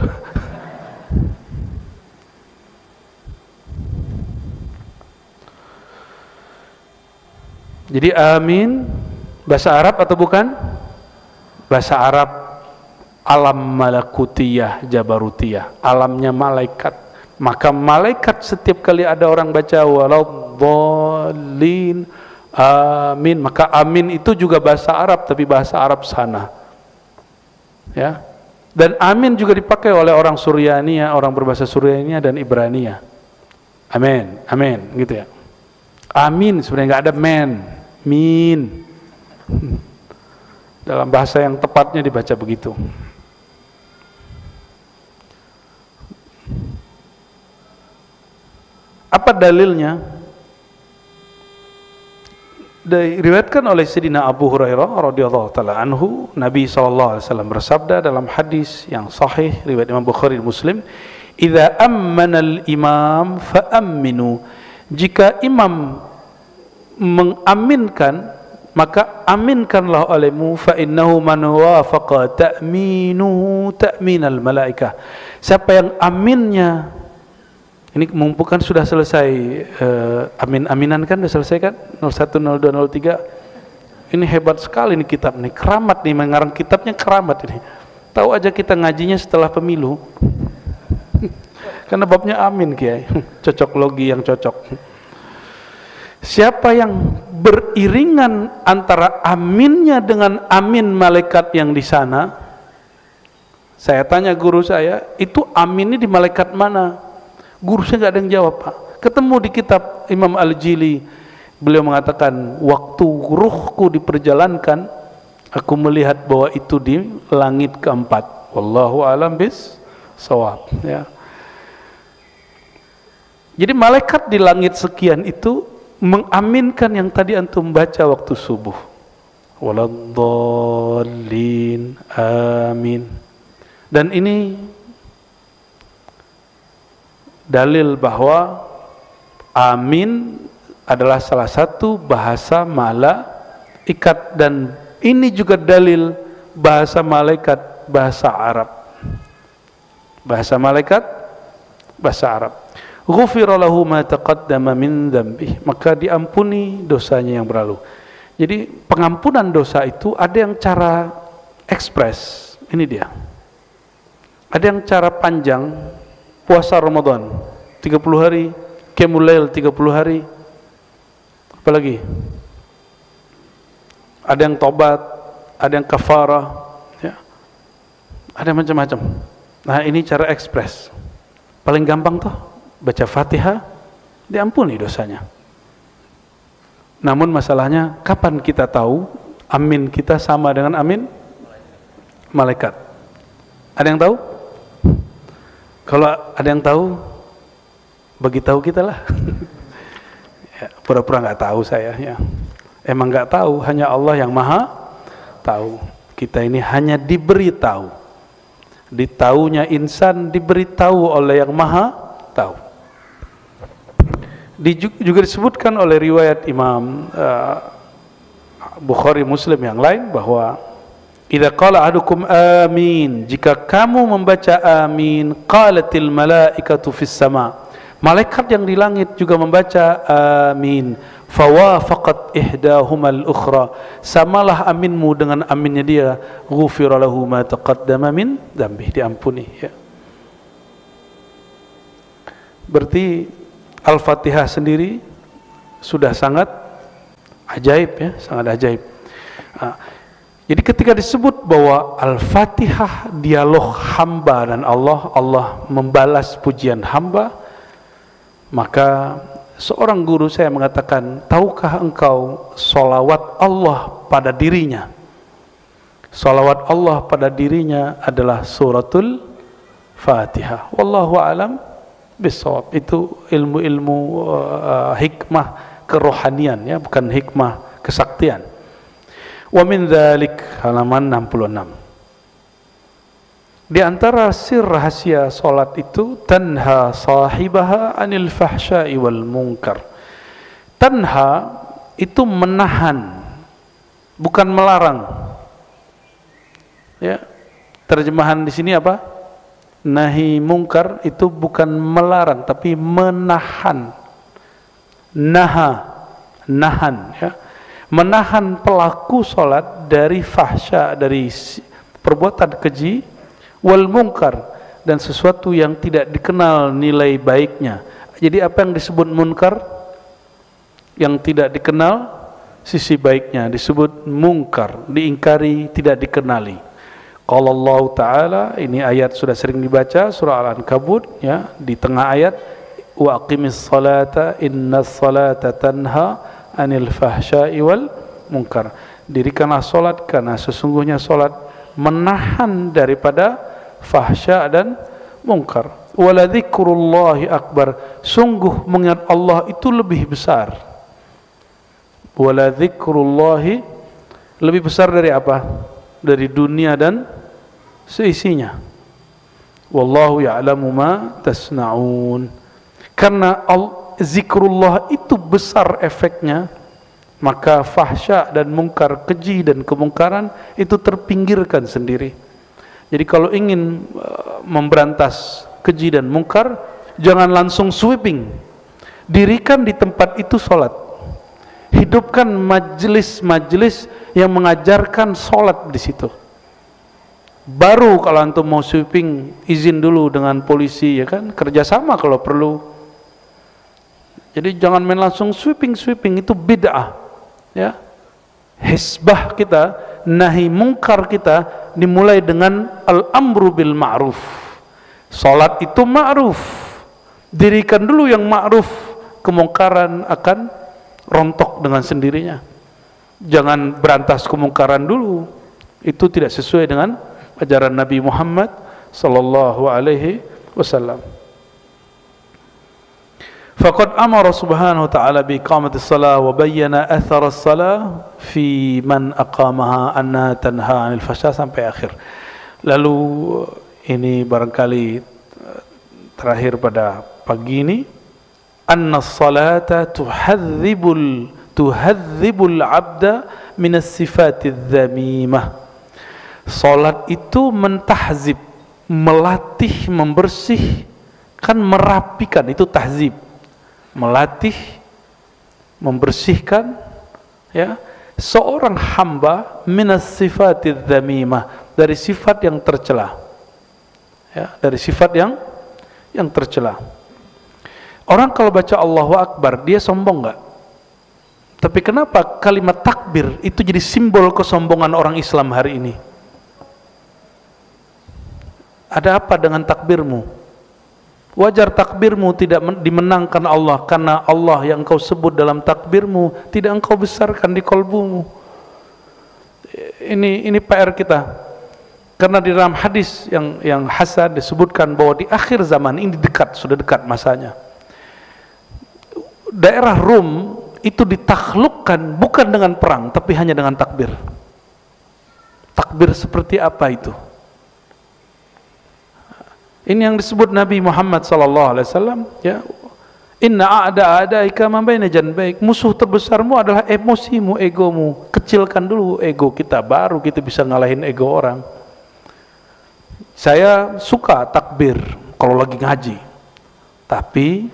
Jadi amin bahasa Arab atau bukan? Bahasa Arab alam malakutiyah jabarutiyah, alamnya malaikat. Maka malaikat setiap kali ada orang baca waladhdallin amin, maka amin itu juga bahasa Arab tapi bahasa Arab sana. Ya. Dan amin juga dipakai oleh orang Suryania, orang berbahasa Suryania dan Ibrania. Amin, amin gitu ya. Amin sebenarnya nggak ada men, min. Dalam bahasa yang tepatnya dibaca begitu. Apa dalilnya? Diriwayatkan oleh Sayyidina Abu Hurairah radhiyallahu taala anhu, Nabi SAW bersabda dalam hadis yang sahih riwayat Imam Bukhari dan Muslim, "Idza ammana al-imam fa aminu." Jika imam mengaminkan, maka aminkanlah olehmu, fa innahu man wafaqa ta'minuhu ta'minal malaikah. Siapa yang aminnya, ini mumpung sudah selesai amin-aminan kan, sudah selesai kan, 01, 02, 03. Ini hebat sekali nih kitab nih, keramat nih, mengarang kitabnya keramat ini. Tahu aja kita ngajinya setelah pemilu. Karena babnya amin Kiai, cocok logi yang cocok. Siapa yang beriringan antara aminnya dengan amin malaikat yang di sana, saya tanya guru saya, itu aminnya di malaikat mana? Guru saya nggak ada yang jawab, Pak. Ketemu di kitab Imam Al-Jili, beliau mengatakan, waktu ruhku diperjalankan, Aku melihat bahwa itu di langit keempat. Wallahu a'lam bis-shawab, ya. Jadi malaikat di langit sekian itu mengaminkan yang tadi antum baca waktu subuh. Waladdallin, amin. Dan ini dalil bahwa amin adalah salah satu bahasa malaikat, dan ini juga dalil bahasa malaikat, bahasa Arab. Bahasa malaikat, bahasa Arab. Ghufira lahu ma taqaddama min dzambih, maka diampuni dosanya yang berlalu. Jadi pengampunan dosa itu ada yang cara ekspres, ini dia. Ada yang cara panjang, puasa Ramadan 30 hari, qiyamul lail 30 hari. Apalagi? Ada yang tobat, ada yang kafarah, ya. Ada macam-macam. Nah, ini cara ekspres. Paling gampang tuh baca Fatihah, diampuni dosanya. Namun masalahnya, kapan kita tahu amin kita sama dengan amin malaikat? Ada yang tahu? Kalau ada yang tahu, bagi tahu kita lah. Ya, pura-pura nggak tahu saya. Ya. Emang nggak tahu, hanya Allah yang maha tahu. Kita ini hanya diberitahu. Ditaunya insan diberitahu oleh yang maha tahu. Juga disebutkan oleh riwayat Imam Bukhari, Muslim yang lain bahwa idza qala ahadukum amin, jika kamu membaca amin, qalatil malaikatu fis sama, malaikat yang di langit juga membaca amin, fawafaqat ihdahumal ukhra, samalah aminmu dengan aminnya dia, ghufira lahu ma taqaddama min dzambi, diampuni, ya. Berarti Al-Fatihah sendiri sudah sangat ajaib, ya, sangat ajaib. Jadi ketika disebut bahwa Al-Fatihah dialog hamba dan Allah, Allah membalas pujian hamba, maka seorang guru saya mengatakan, tahukah engkau solawat Allah pada dirinya? Solawat Allah pada dirinya adalah suratul Fatihah. Wallahu a'lam bisawab. Itu ilmu-ilmu hikmah kerohanian, ya, bukan hikmah kesaktian. Wa min dzalik, halaman 66. Di antara sir rahasia salat itu, tanha sahibaha anil fahsya'i wal munkar. Tanha itu menahan, bukan melarang. Ya. Terjemahan di sini apa? Nahi mungkar itu bukan melarang, tapi menahan. Nahan, ya. Menahan pelaku salat dari fahsya, dari perbuatan keji, wal mungkar, dan sesuatu yang tidak dikenal nilai baiknya. Jadi apa yang disebut munkar? Yang tidak dikenal sisi baiknya disebut mungkar, diingkari, tidak dikenali. Qala Allah Ta'ala, ini ayat sudah sering dibaca, surah Al-Ankabut, ya, di tengah ayat, wa aqimis salata innas salata tanha anil fahsya'i wal munkar. Dirikanlah salat karena sesungguhnya salat menahan daripada fahsya dan munkar. Wala dzikrullahi akbar, sungguh mengingat Allah itu lebih besar. Wala dzikrullahi, lebih besar dari apa? Dari dunia dan seisinya. Wallahu ya'lamu ma tasna'un. Karena zikrullah itu besar efeknya, maka fahsya dan mungkar, keji dan kemungkaran itu terpinggirkan sendiri. Jadi kalau ingin memberantas keji dan mungkar, jangan langsung sweeping. Dirikan di tempat itu salat. Hidupkan majelis-majelis yang mengajarkan salat di situ. Baru kalau antum mau sweeping, izin dulu dengan polisi, ya kan, kerjasama kalau perlu. Jadi jangan main langsung sweeping, itu bid'ah, ya. Hisbah kita, nahi mungkar kita dimulai dengan al-amru bil ma'ruf. Salat itu ma'ruf. Dirikan dulu yang ma'ruf, kemungkaran akan rontok dengan sendirinya. Jangan berantas kemungkaran dulu, Itu tidak sesuai dengan ajaran Nabi Muhammad sallallahu alaihi wasallam. Faqad amara subhanahu wa ta'ala bi iqamatis salah wa bayyana athar as-salah fi man aqamaha anna tanha 'anil fahsya sampai akhir. Lalu ini barangkali terakhir pada pagi ini, anna as-salata tuhadzibul 'abda min as-sifatidz dzamimah. Salat itu mentahzib, melatih, membersihkan, merapikan, itu tahzib. Melatih, membersihkan, ya, seorang hamba minas sifatidz dzamimah, dari sifat yang tercela, ya, dari sifat yang tercela. Orang kalau baca Allahu Akbar dia sombong nggak? Tapi kenapa kalimat takbir itu jadi simbol kesombongan orang Islam hari ini? Ada apa dengan takbirmu? Wajar takbirmu tidak dimenangkan Allah, karena Allah yang engkau sebut dalam takbirmu tidak engkau besarkan di kolbumu. Ini PR kita. Karena di dalam hadis yang hasan disebutkan bahwa di akhir zaman ini dekat, sudah dekat masanya, daerah Rum itu ditaklukkan bukan dengan perang tapi hanya dengan takbir. Takbir seperti apa itu? Ini yang disebut Nabi Muhammad sallallahu alaihi wasallam, ya. Inna a'da'ika man baina janbaik. Musuh terbesarmu adalah emosimu, egomu. Kecilkan dulu ego kita, baru kita bisa ngalahin ego orang. Saya suka takbir kalau lagi ngaji. Tapi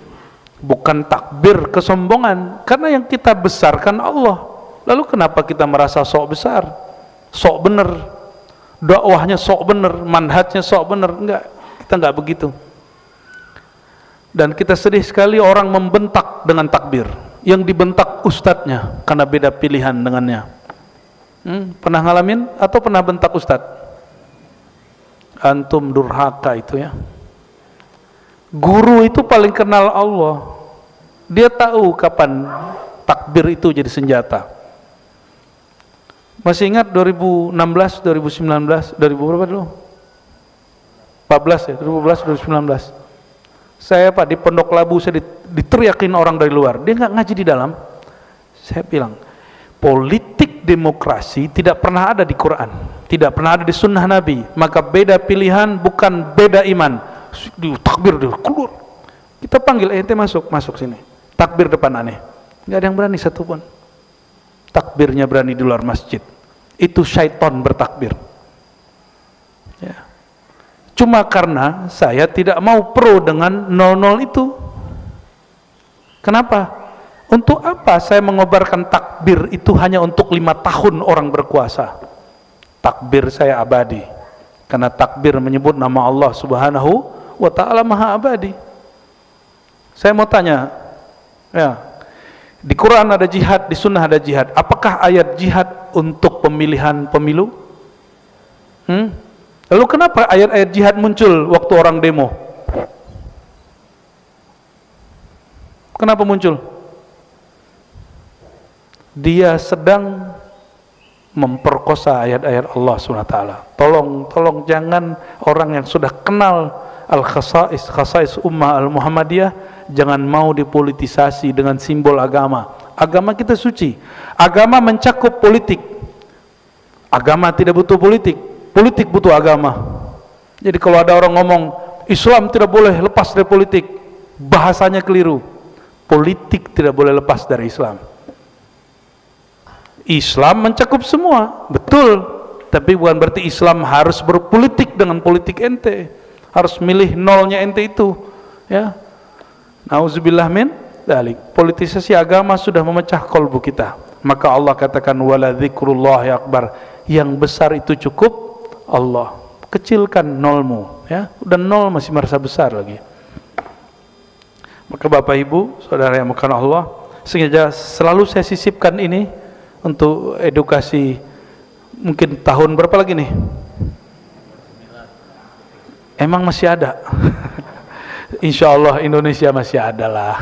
bukan takbir kesombongan, karena yang kita besarkan Allah. Lalu kenapa kita merasa sok besar? Sok bener. Dakwahnya sok bener, manhajnya sok bener. Enggak. Kita enggak begitu. Dan kita sedih sekali orang membentak dengan takbir. Yang dibentak ustadznya karena beda pilihan dengannya. Pernah ngalamin atau pernah bentak ustadz? Antum durhaka itu, ya. Guru itu paling kenal Allah. Dia tahu kapan takbir itu jadi senjata. Masih ingat 2016, 2019, 2000 berapa dulu? 14 ya, 2014, 2019. Saya Pak di Pondok Labu, saya diteriakin orang dari luar. Dia nggak ngaji di dalam. Saya bilang, politik demokrasi tidak pernah ada di Quran, tidak pernah ada di sunnah Nabi. Maka beda pilihan bukan beda iman. Takbir dia keluar. Kita panggil, ente masuk sini. Takbir depan aneh. Nggak ada yang berani satupun. Takbirnya berani di luar masjid. Itu syaitan bertakbir. Ya. Cuma karena saya tidak mau pro dengan 00 itu. Kenapa? Untuk apa saya mengobarkan takbir itu hanya untuk 5 tahun orang berkuasa? Takbir saya abadi. Karena takbir menyebut nama Allah subhanahu wa ta'ala maha abadi. Saya mau tanya, ya, di Quran ada jihad, di sunnah ada jihad. Apakah ayat jihad untuk pemilihan pemilu? Lalu kenapa ayat-ayat jihad muncul waktu orang demo? Kenapa muncul? Dia sedang memperkosa ayat-ayat Allah SWT. Tolong jangan orang yang sudah kenal khasais ummah al-Muhammadiyah, jangan mau dipolitisasi dengan simbol agama. Agama kita suci. Agama mencakup politik. Agama tidak butuh politik. Politik butuh agama. Jadi kalau ada orang ngomong Islam tidak boleh lepas dari politik, bahasanya keliru. Politik tidak boleh lepas dari Islam. Islam mencakup semua, betul. Tapi bukan berarti Islam harus berpolitik dengan politik ente. Harus milih nolnya ente itu, ya. Nauzubillah min dzalik. Politisasi agama sudah memecah kolbu kita. Maka Allah katakan wala dzikrullahi akbar. Yang besar itu cukup Allah. Kecilkan nolmu, ya. Udah nol masih merasa besar lagi. Maka Bapak Ibu, saudara yang makan Allah, sengaja selalu saya sisipkan ini untuk edukasi. Mungkin tahun berapa lagi nih? Emang masih ada? Insya Allah Indonesia masih ada lah.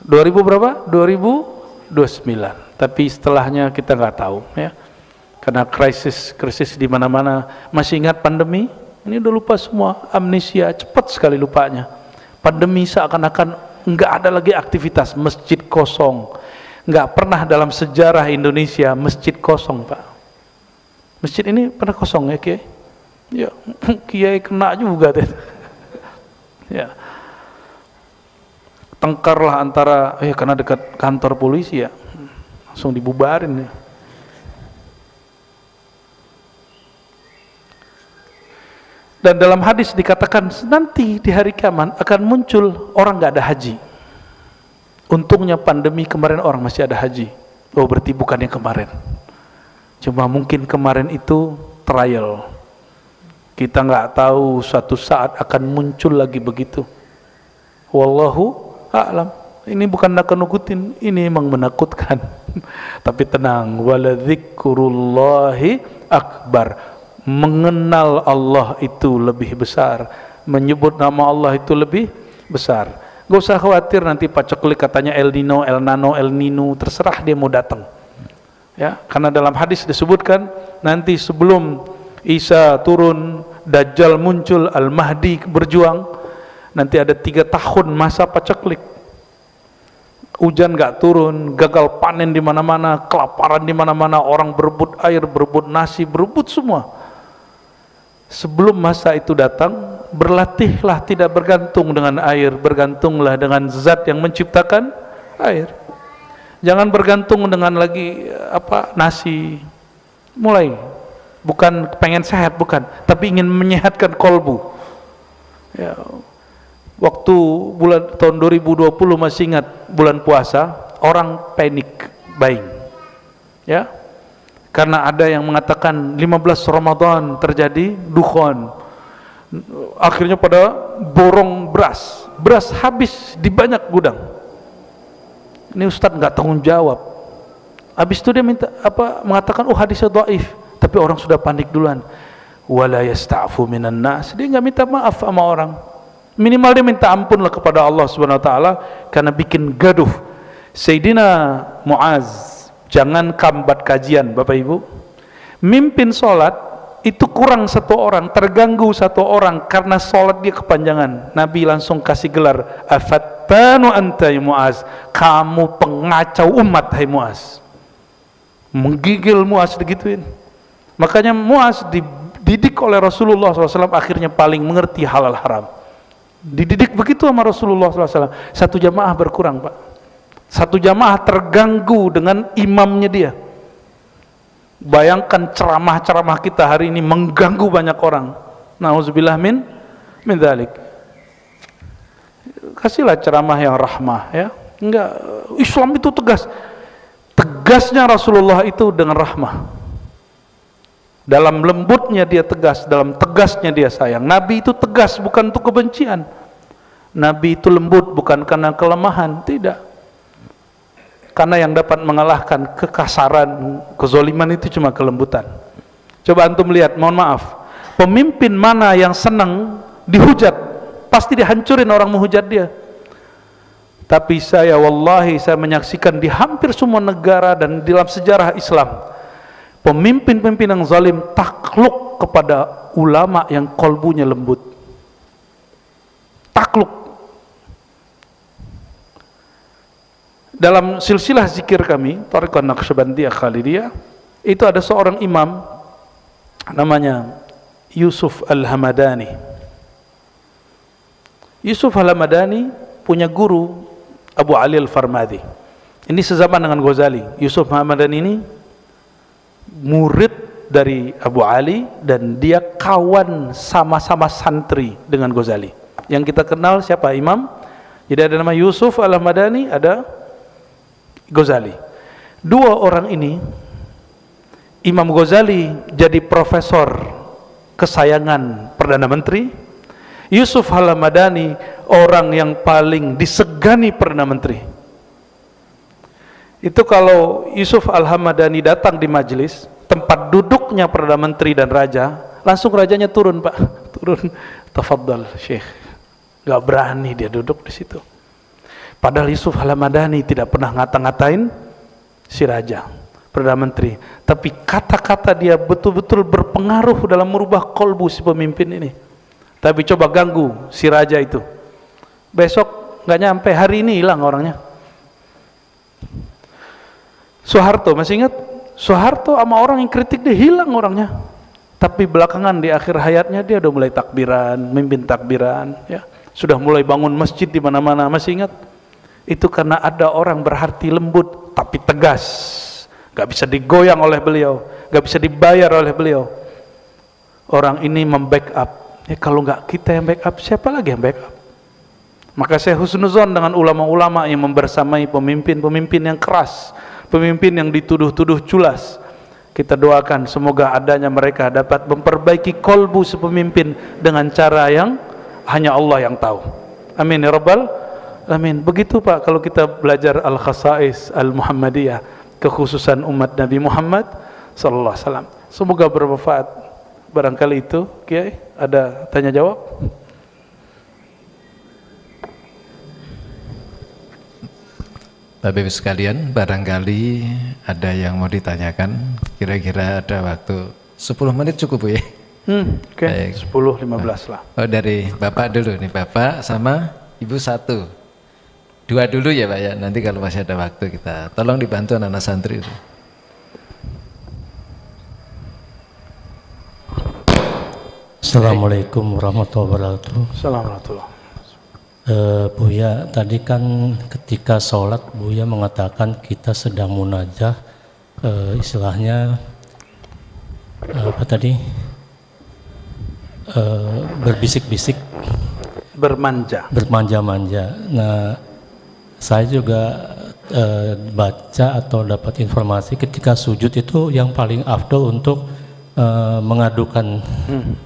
2000 berapa? 2029. Tapi setelahnya kita nggak tahu, ya. karena krisis di mana-mana. Masih ingat pandemi? Ini udah lupa semua, amnesia, cepat sekali lupanya. Pandemi seakan-akan nggak ada lagi aktivitas, masjid kosong. Nggak pernah dalam sejarah Indonesia masjid kosong, Pak. Masjid ini pernah kosong ya, Kiai? Ya, Kiai kena juga deh. Ya. Tengkarlah antara, karena dekat kantor polisi ya, langsung dibubarin ya. Dan dalam hadis dikatakan nanti di hari kiamat akan muncul orang nggak ada haji. Untungnya pandemi kemarin orang masih ada haji. Oh, berarti bukan yang kemarin. Cuma mungkin kemarin itu trial. Kita nggak tahu suatu saat akan muncul lagi begitu. Wallahu a'lam. Ini bukan nakut-nakutin, ini memang menakutkan. Tapi tenang, waladzikrullahi akbar. Mengenal Allah itu lebih besar, menyebut nama Allah itu lebih besar. Gak usah khawatir nanti Pak Coklik katanya El Nino, El Nano, El Nino, terserah dia mau datang. Ya, karena dalam hadis disebutkan nanti sebelum Isa turun, Dajjal muncul, Al-Mahdi berjuang, nanti ada 3 tahun masa Pak Coklik. Hujan gak turun, gagal panen di mana-mana, kelaparan di mana-mana, orang berebut air, berebut nasi, berebut semua. Sebelum masa itu datang, berlatihlah tidak bergantung dengan air, bergantunglah dengan zat yang menciptakan air. Jangan bergantung dengan lagi nasi. Mulai, bukan pengen sehat, bukan, tapi ingin menyehatkan kolbu. Ya, waktu tahun 2020 masih ingat bulan puasa, orang panik buying. Ya. Karena ada yang mengatakan 15 Ramadan terjadi dukhon. Akhirnya pada borong beras. Beras habis di banyak gudang. Ini Ustadz nggak tanggung jawab. Habis itu dia mengatakan hadisnya dhaif, tapi orang sudah panik duluan. Wala yasta'fu minan nas. Dia nggak minta maaf sama orang. Minimal dia minta ampun lah kepada Allah Subhanahu wa taala karena bikin gaduh. Sayyidina Muaz, jangan kambat kajian Bapak Ibu, mimpin sholat itu kurang 1 orang, terganggu 1 orang karena sholat dia kepanjangan. Nabi langsung kasih gelar afattanu anta ya Muaz, kamu pengacau umat hai Muaz. Menggigil Muaz digituin. Makanya Muaz dididik oleh Rasulullah SAW, akhirnya paling mengerti halal haram. Dididik begitu sama Rasulullah SAW. 1 jamaah berkurang, Pak. 1 jamaah terganggu dengan imamnya dia. Bayangkan ceramah-ceramah kita hari ini mengganggu banyak orang. Nauzubillah min dzalik. Kasihlah ceramah yang rahmah ya. Enggak, Islam itu tegas. Tegasnya Rasulullah itu dengan rahmah. Dalam lembutnya dia tegas, dalam tegasnya dia sayang. Nabi itu tegas bukan untuk kebencian. Nabi itu lembut bukan karena kelemahan, tidak. Karena yang dapat mengalahkan kekasaran, kezoliman itu cuma kelembutan. Coba antum lihat, mohon maaf, pemimpin mana yang senang dihujat, pasti dihancurin orang menghujat dia. Tapi wallahi saya menyaksikan di hampir semua negara dan dalam sejarah Islam, pemimpin-pemimpin yang zalim takluk kepada ulama yang kolbunya lembut. Takluk. Dalam silsilah zikir kami, Thariqah Naqsyabandiyah Khalidiyah, itu ada seorang imam namanya Yusuf Al-Hamadani. Yusuf Al-Hamadani punya guru Abu Ali Al-Farmadi. Ini sezaman dengan Ghazali. Yusuf Al-Hamadani ini murid dari Abu Ali dan dia kawan sama-sama santri dengan Ghazali. Yang kita kenal siapa? Imam. Jadi ada nama Yusuf Al-Hamadani, ada Ghazali. 2 orang ini, Imam Ghazali jadi profesor kesayangan Perdana Menteri, Yusuf Al-Hamadani orang yang paling disegani Perdana Menteri. Itu kalau Yusuf Al-Hamadani datang di majelis tempat duduknya Perdana Menteri dan Raja, langsung rajanya turun, Pak. Turun, tafadhal Syekh. Gak berani dia duduk di situ. Padahal Yusuf Al-Hamadani tidak pernah ngata-ngatain si raja. Perdana Menteri, tapi kata-kata dia betul-betul berpengaruh dalam merubah kolbu si pemimpin ini. Tapi coba ganggu si raja itu, besok nggak nyampe, hari ini hilang orangnya. Soeharto, masih ingat? Soeharto sama orang yang kritik dia hilang orangnya. Tapi belakangan di akhir hayatnya dia udah mulai takbiran, mimpin takbiran, ya. Sudah mulai bangun masjid di mana-mana, masih ingat? Itu karena ada orang berhati lembut tapi tegas, gak bisa digoyang oleh beliau, gak bisa dibayar oleh beliau. Orang ini membackup. Ya, kalau nggak kita yang backup, siapa lagi yang backup? Maka saya husnuzon dengan ulama-ulama yang membersamai pemimpin-pemimpin yang keras, pemimpin yang dituduh-tuduh culas. Kita doakan semoga adanya mereka dapat memperbaiki kolbu sepemimpin dengan cara yang hanya Allah yang tahu. Amin ya rabbal alamin. Begitu Pak, kalau kita belajar al-khasais al-Muhammadiyah, kekhususan umat Nabi Muhammad sallallahu alaihi wasallam. Semoga bermanfaat. Barangkali itu, Kiai, ada tanya jawab? Bapak Ibu sekalian, barangkali ada yang mau ditanyakan. Kira-kira ada waktu 10 menit cukup Bu ya? Oke, 10-15 lah. Oh, dari Bapak dulu nih, Bapak sama Ibu satu. Dua dulu ya Pak ya, nanti kalau masih ada waktu kita tolong dibantu anak-anak santri itu. Assalamualaikum warahmatullahi wabarakatuh. Assalamualaikum. Buya, tadi kan ketika sholat Buya mengatakan kita sedang munajah, istilahnya apa tadi, berbisik-bisik, bermanja-manja. Nah, saya juga baca atau dapat informasi ketika sujud itu yang paling afdol untuk mengadukan.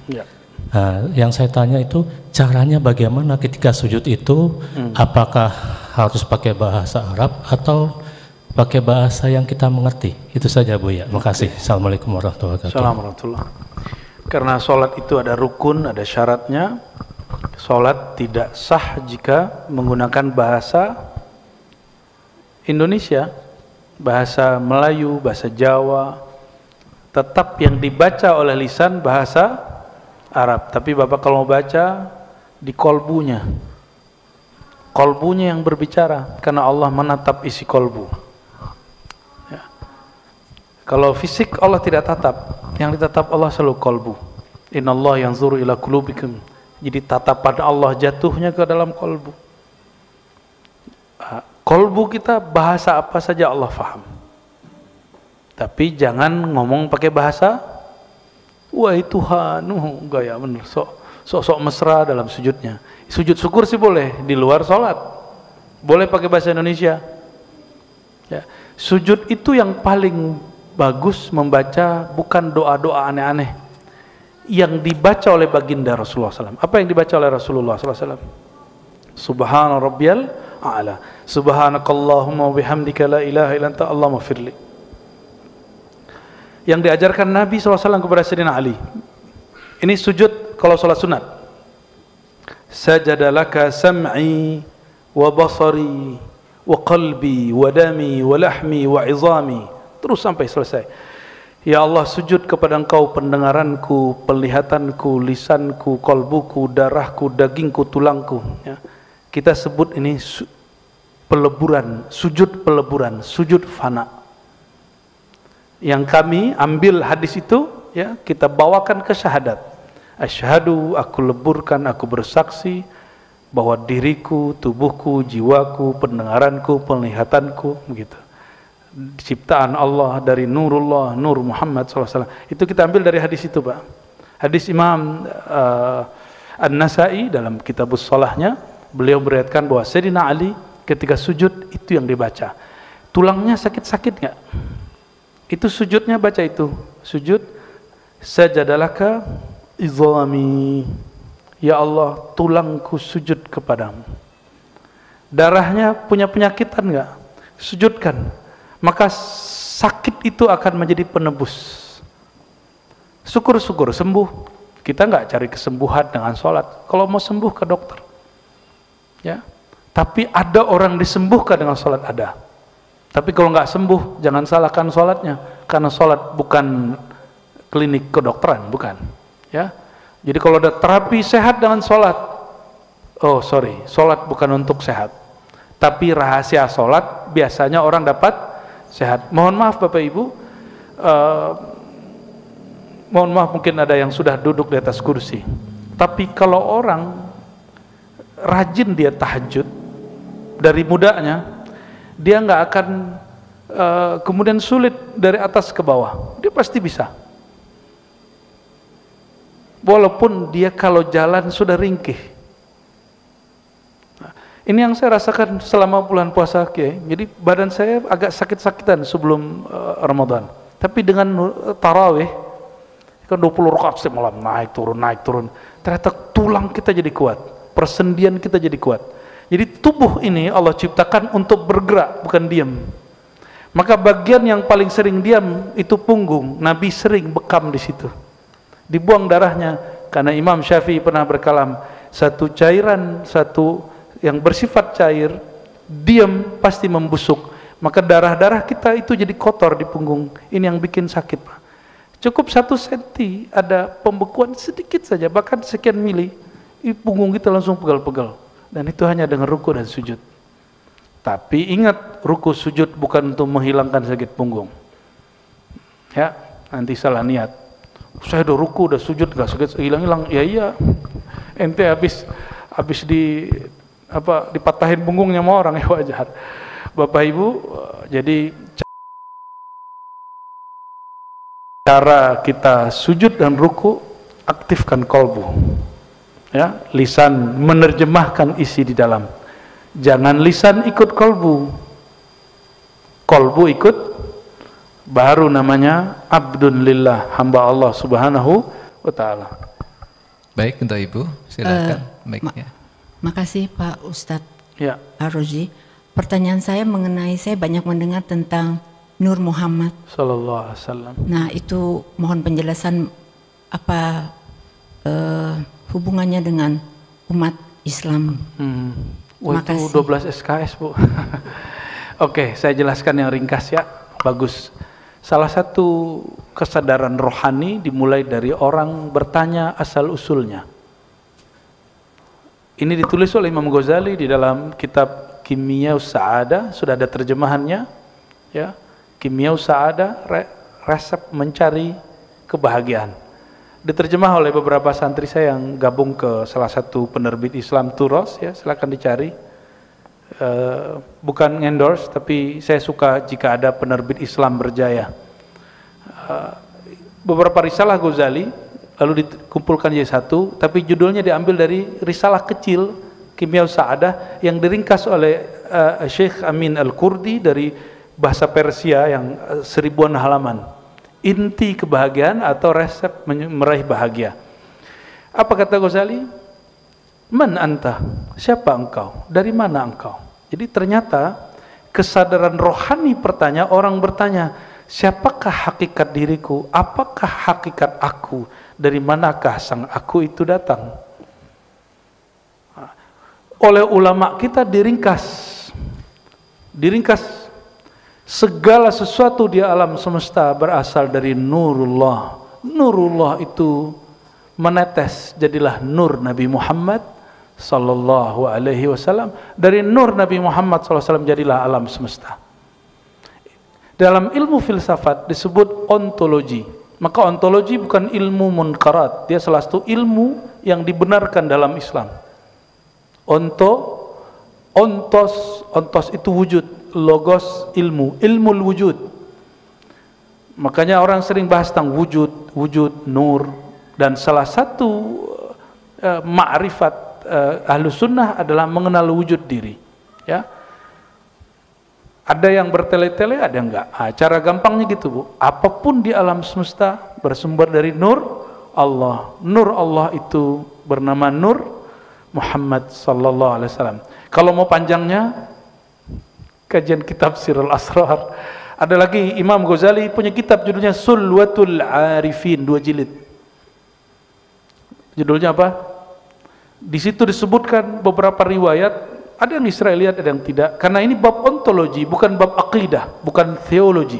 Ya. Nah, yang saya tanya itu caranya bagaimana ketika sujud itu, apakah harus pakai bahasa Arab atau pakai bahasa yang kita mengerti? Itu saja Bu ya. Makasih. Assalamualaikum warahmatullahi wabarakatuh. Assalamualaikum. Karena sholat itu ada rukun, ada syaratnya. Sholat tidak sah jika menggunakan bahasa Indonesia, bahasa Melayu, bahasa Jawa. Tetap yang dibaca oleh lisan bahasa Arab. Tapi Bapak kalau mau baca, di kolbunya yang berbicara, karena Allah menatap isi kolbu ya. Kalau fisik Allah tidak tatap, yang ditatap Allah selalu kolbu. Innallaha yanzuru ila qulubikum. Jadi tatapan Allah jatuhnya ke dalam kolbu. Kolbu kita bahasa apa saja Allah faham. Tapi jangan ngomong pakai bahasa wahai Tuhan, gaya bener, sok mesra dalam sujudnya. Sujud syukur sih boleh, di luar sholat boleh pakai bahasa Indonesia ya. Sujud itu yang paling bagus membaca bukan doa-doa aneh-aneh yang dibaca oleh baginda Rasulullah SAW. Apa yang dibaca oleh Rasulullah SAW? Subhana rabbiyal a'la, subhanakallahumma wa bihamdika la ilaha illa anta allahumma firli. Yang diajarkan Nabi SAW kepada Sayyidina Ali. Ini sujud kalau sholat sunat. Sajadalaka sam'i wa basari wa qalbi wa dami wa lahmi wa izami. Terus sampai selesai. Ya Allah, sujud kepada Engkau pendengaranku, penglihatanku, lisanku, kolbuku, darahku, dagingku, tulangku ya. Kita sebut ini peleburan, sujud fana. Yang kami ambil hadis itu ya, kita bawakan ke syahadat. Asyhadu, aku leburkan, aku bersaksi bahwa diriku, tubuhku, jiwaku, pendengaranku, penglihatanku begitu, ciptaan Allah dari nurullah, nur Muhammad SAW. Itu kita ambil dari hadis itu Pak. Hadis Imam An-Nasai dalam kitabus sholahnya, beliau meriwayatkan bahwa Sayyidina Ali ketika sujud itu yang dibaca. Tulangnya sakit-sakit nggak? Itu sujudnya baca itu. Sujud sajadalaka izami. Ya Allah, tulangku sujud kepadamu. Darahnya punya penyakitan enggak? Sujudkan. Maka sakit itu akan menjadi penebus. Syukur-syukur sembuh. Kita enggak cari kesembuhan dengan sholat. Kalau mau sembuh ke dokter. Ya. Tapi ada orang disembuhkan dengan sholat, ada. Tapi kalau nggak sembuh, jangan salahkan sholatnya, karena sholat bukan klinik kedokteran, bukan. Ya, jadi kalau ada terapi sehat dengan sholat, oh sorry, sholat bukan untuk sehat. Tapi rahasia sholat biasanya orang dapat sehat. Mohon maaf Bapak Ibu, mohon maaf mungkin ada yang sudah duduk di atas kursi. Tapi kalau orang rajin dia tahajud dari mudanya, dia nggak akan kemudian sulit dari atas ke bawah. Dia pasti bisa. Walaupun dia kalau jalan sudah ringkih. Nah, ini yang saya rasakan selama bulan puasa, jadi badan saya agak sakit-sakitan sebelum Ramadan. Tapi dengan tarawih, kan 20 rakaat setiap malam, naik turun, ternyata tulang kita jadi kuat, persendian kita jadi kuat. Jadi tubuh ini Allah ciptakan untuk bergerak, bukan diam. Maka bagian yang paling sering diam itu punggung. Nabi sering bekam di situ, dibuang darahnya, karena Imam Syafi'i pernah berkalam, satu cairan, satu yang bersifat cair, diam pasti membusuk. Maka darah-darah kita itu jadi kotor di punggung. Ini yang bikin sakit, Pak. Cukup 1 senti ada pembekuan sedikit saja, bahkan sekian mili, punggung kita langsung pegal-pegal. Dan itu hanya dengan ruku dan sujud. Tapi ingat, ruku sujud bukan untuk menghilangkan sakit punggung. Ya, nanti salah niat. Saya udah ruku, udah sujud, gak sakit, hilang-hilang. Ya iya, ente habis dipatahin punggungnya sama orang, ya wajar. Bapak Ibu, jadi cara kita sujud dan ruku, aktifkan kolbu. Ya, lisan menerjemahkan isi di dalam. Jangan lisan ikut kolbu, kolbu ikut, baru namanya abdun lillah, hamba Allah subhanahu wa ta'ala. Baik, untuk Ibu, silakan mic-nya. Makasih Pak Ustadz Ya. Ar-Rozi. Pertanyaan saya mengenai, saya banyak mendengar tentang Nur Muhammad Sallallahu alaihi wasallam. Nah, itu mohon penjelasan apa hubungannya dengan umat Islam. Wah, itu 12 SKS, Bu. Oke, saya jelaskan yang ringkas ya. Bagus. Salah satu kesadaran rohani dimulai dari orang bertanya asal usulnya. Ini ditulis oleh Imam Ghazali di dalam kitab Kimyaus Sa'adah, sudah ada terjemahannya, ya. Kimyaus Sa'adah, resep mencari kebahagiaan. Diterjemah oleh beberapa santri saya yang gabung ke salah satu penerbit Islam, Turos, ya, silakan dicari. Bukan endorse, tapi saya suka jika ada penerbit Islam berjaya. Beberapa risalah Ghazali lalu dikumpulkan jadi satu, tapi judulnya diambil dari risalah kecil Kimyaus Sa'adah yang diringkas oleh Syekh Amin Al-Kurdi dari bahasa Persia yang 1000-an halaman. Inti kebahagiaan atau resep meraih bahagia. Apa kata Ghazali? Man anta? Siapa engkau? Dari mana engkau? Jadi ternyata kesadaran rohani orang bertanya, siapakah hakikat diriku? Apakah hakikat aku? Dari manakah sang aku itu datang? Oleh ulama kita diringkas segala sesuatu di alam semesta berasal dari nurullah. Nurullah itu menetes, jadilah nur Nabi Muhammad sallallahu alaihi wasallam. Dari nur Nabi Muhammad sallallahu alaihi wasallam jadilah alam semesta. Dalam ilmu filsafat disebut ontologi. Maka ontologi bukan ilmu munkarat, dia salah satu ilmu yang dibenarkan dalam Islam. Ontos itu wujud, logos ilmul wujud. Makanya orang sering bahas tentang wujud, nur, dan salah satu ma'rifat Ahlus Sunnah adalah mengenal wujud diri. Ya, ada yang bertele-tele, ada yang enggak. Cara gampangnya gitu, Bu. Apapun di alam semesta bersumber dari nur Allah. Nur Allah itu bernama Nur Muhammad sallallahu alaihi wasallam. Kalau mau panjangnya, kajian kitab Sirrul Asrar. Ada lagi Imam Ghazali punya kitab judulnya Sulwatul Arifin, 2 jilid. Judulnya apa? Di situ disebutkan beberapa riwayat Ada yang Israeliat, ada yang tidak. Karena ini bab ontologi, bukan bab akidah, bukan teologi.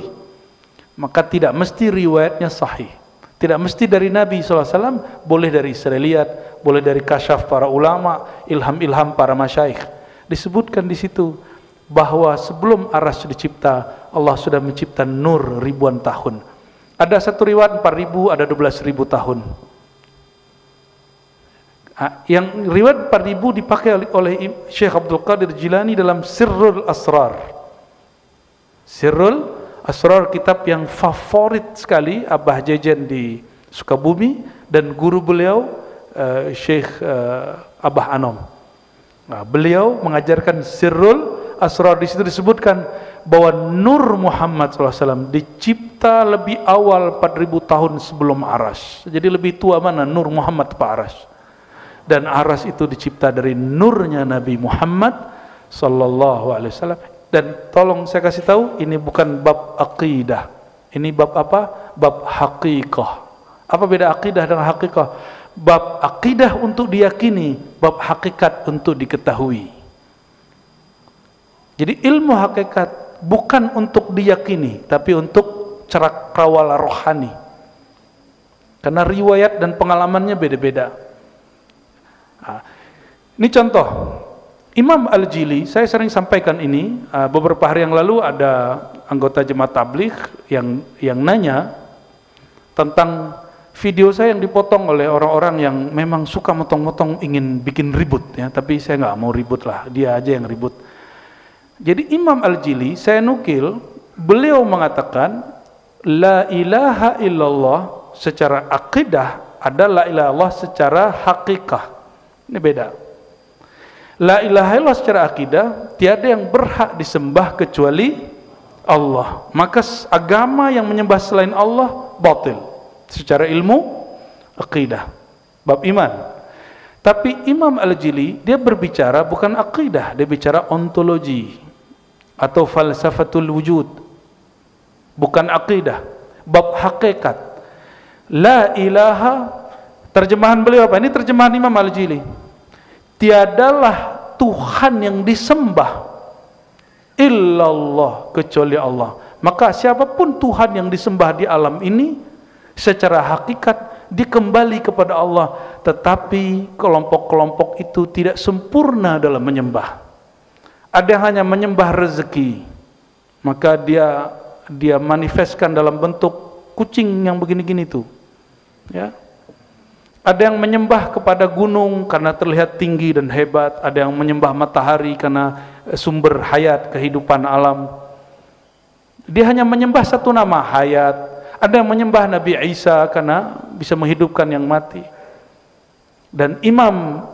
Maka tidak mesti riwayatnya sahih. Tidak mesti dari Nabi SAW, boleh dari Israeliat, boleh dari kasyaf para ulama, ilham-ilham para masyaikh. Disebutkan di situ bahwa sebelum arsy dicipta, Allah sudah mencipta nur ribuan tahun. Ada satu riwayat 4.000, ada 12.000 tahun. Yang riwayat 4.000 dipakai oleh Syekh Abdul Qadir Jilani dalam Sirrul Asrar. Sirrul Asrar, kitab yang favorit sekali Abah Jejen di Sukabumi dan guru beliau Syekh Abah Anom. Nah, beliau mengajarkan Sirrul Asrar. Di situ disebutkan bahwa Nur Muhammad SAW dicipta lebih awal 4.000 tahun sebelum Aras. Jadi lebih tua mana Nur Muhammad atau Aras? Dan Aras itu dicipta dari nurnya Nabi Muhammad sallallahu alaihi wasallam. Dan tolong saya kasih tahu, ini bukan bab akidah. Ini bab apa? Bab hakikah. Apa beda akidah dengan hakikah? Bab akidah untuk diyakini, bab hakikat untuk diketahui. Jadi ilmu hakikat bukan untuk diyakini, tapi untuk cakrawala rohani. Karena riwayat dan pengalamannya beda-beda. Nah, ini contoh Imam Al-Jili. Saya sering sampaikan ini. Beberapa hari yang lalu ada anggota jemaat tabligh yang nanya tentang video saya yang dipotong oleh orang-orang yang memang suka motong-motong, ingin bikin ribut ya. Tapi saya nggak mau ribut lah, dia aja yang ribut. Jadi Imam Al-Jili, saya nukil, beliau mengatakan la ilaha illallah secara akidah adalah la ilaha illallah secara hakikah. Ini beda. La ilaha illallah secara akidah, tiada yang berhak disembah kecuali Allah. Maka agama yang menyembah selain Allah batil secara ilmu akidah, bab iman. Tapi Imam Al-Jili dia berbicara bukan akidah, dia bicara ontologi atau falsafatul wujud. Bukan akidah, bab hakikat. La ilaha, terjemahan beliau apa? Ini terjemahan Imam Al-Jili. Tiadalah Tuhan yang disembah illallah kecuali Allah. Maka siapapun Tuhan yang disembah di alam ini secara hakikat dikembali kepada Allah. Tetapi kelompok-kelompok itu tidak sempurna dalam menyembah. Ada yang hanya menyembah rezeki, maka dia manifestkan dalam bentuk kucing yang begini-gini tuh, ya. Ada yang menyembah kepada gunung karena terlihat tinggi dan hebat. Ada yang menyembah matahari karena sumber hayat, kehidupan alam. Dia hanya menyembah satu nama, hayat. Ada yang menyembah Nabi Isa karena bisa menghidupkan yang mati. Dan imam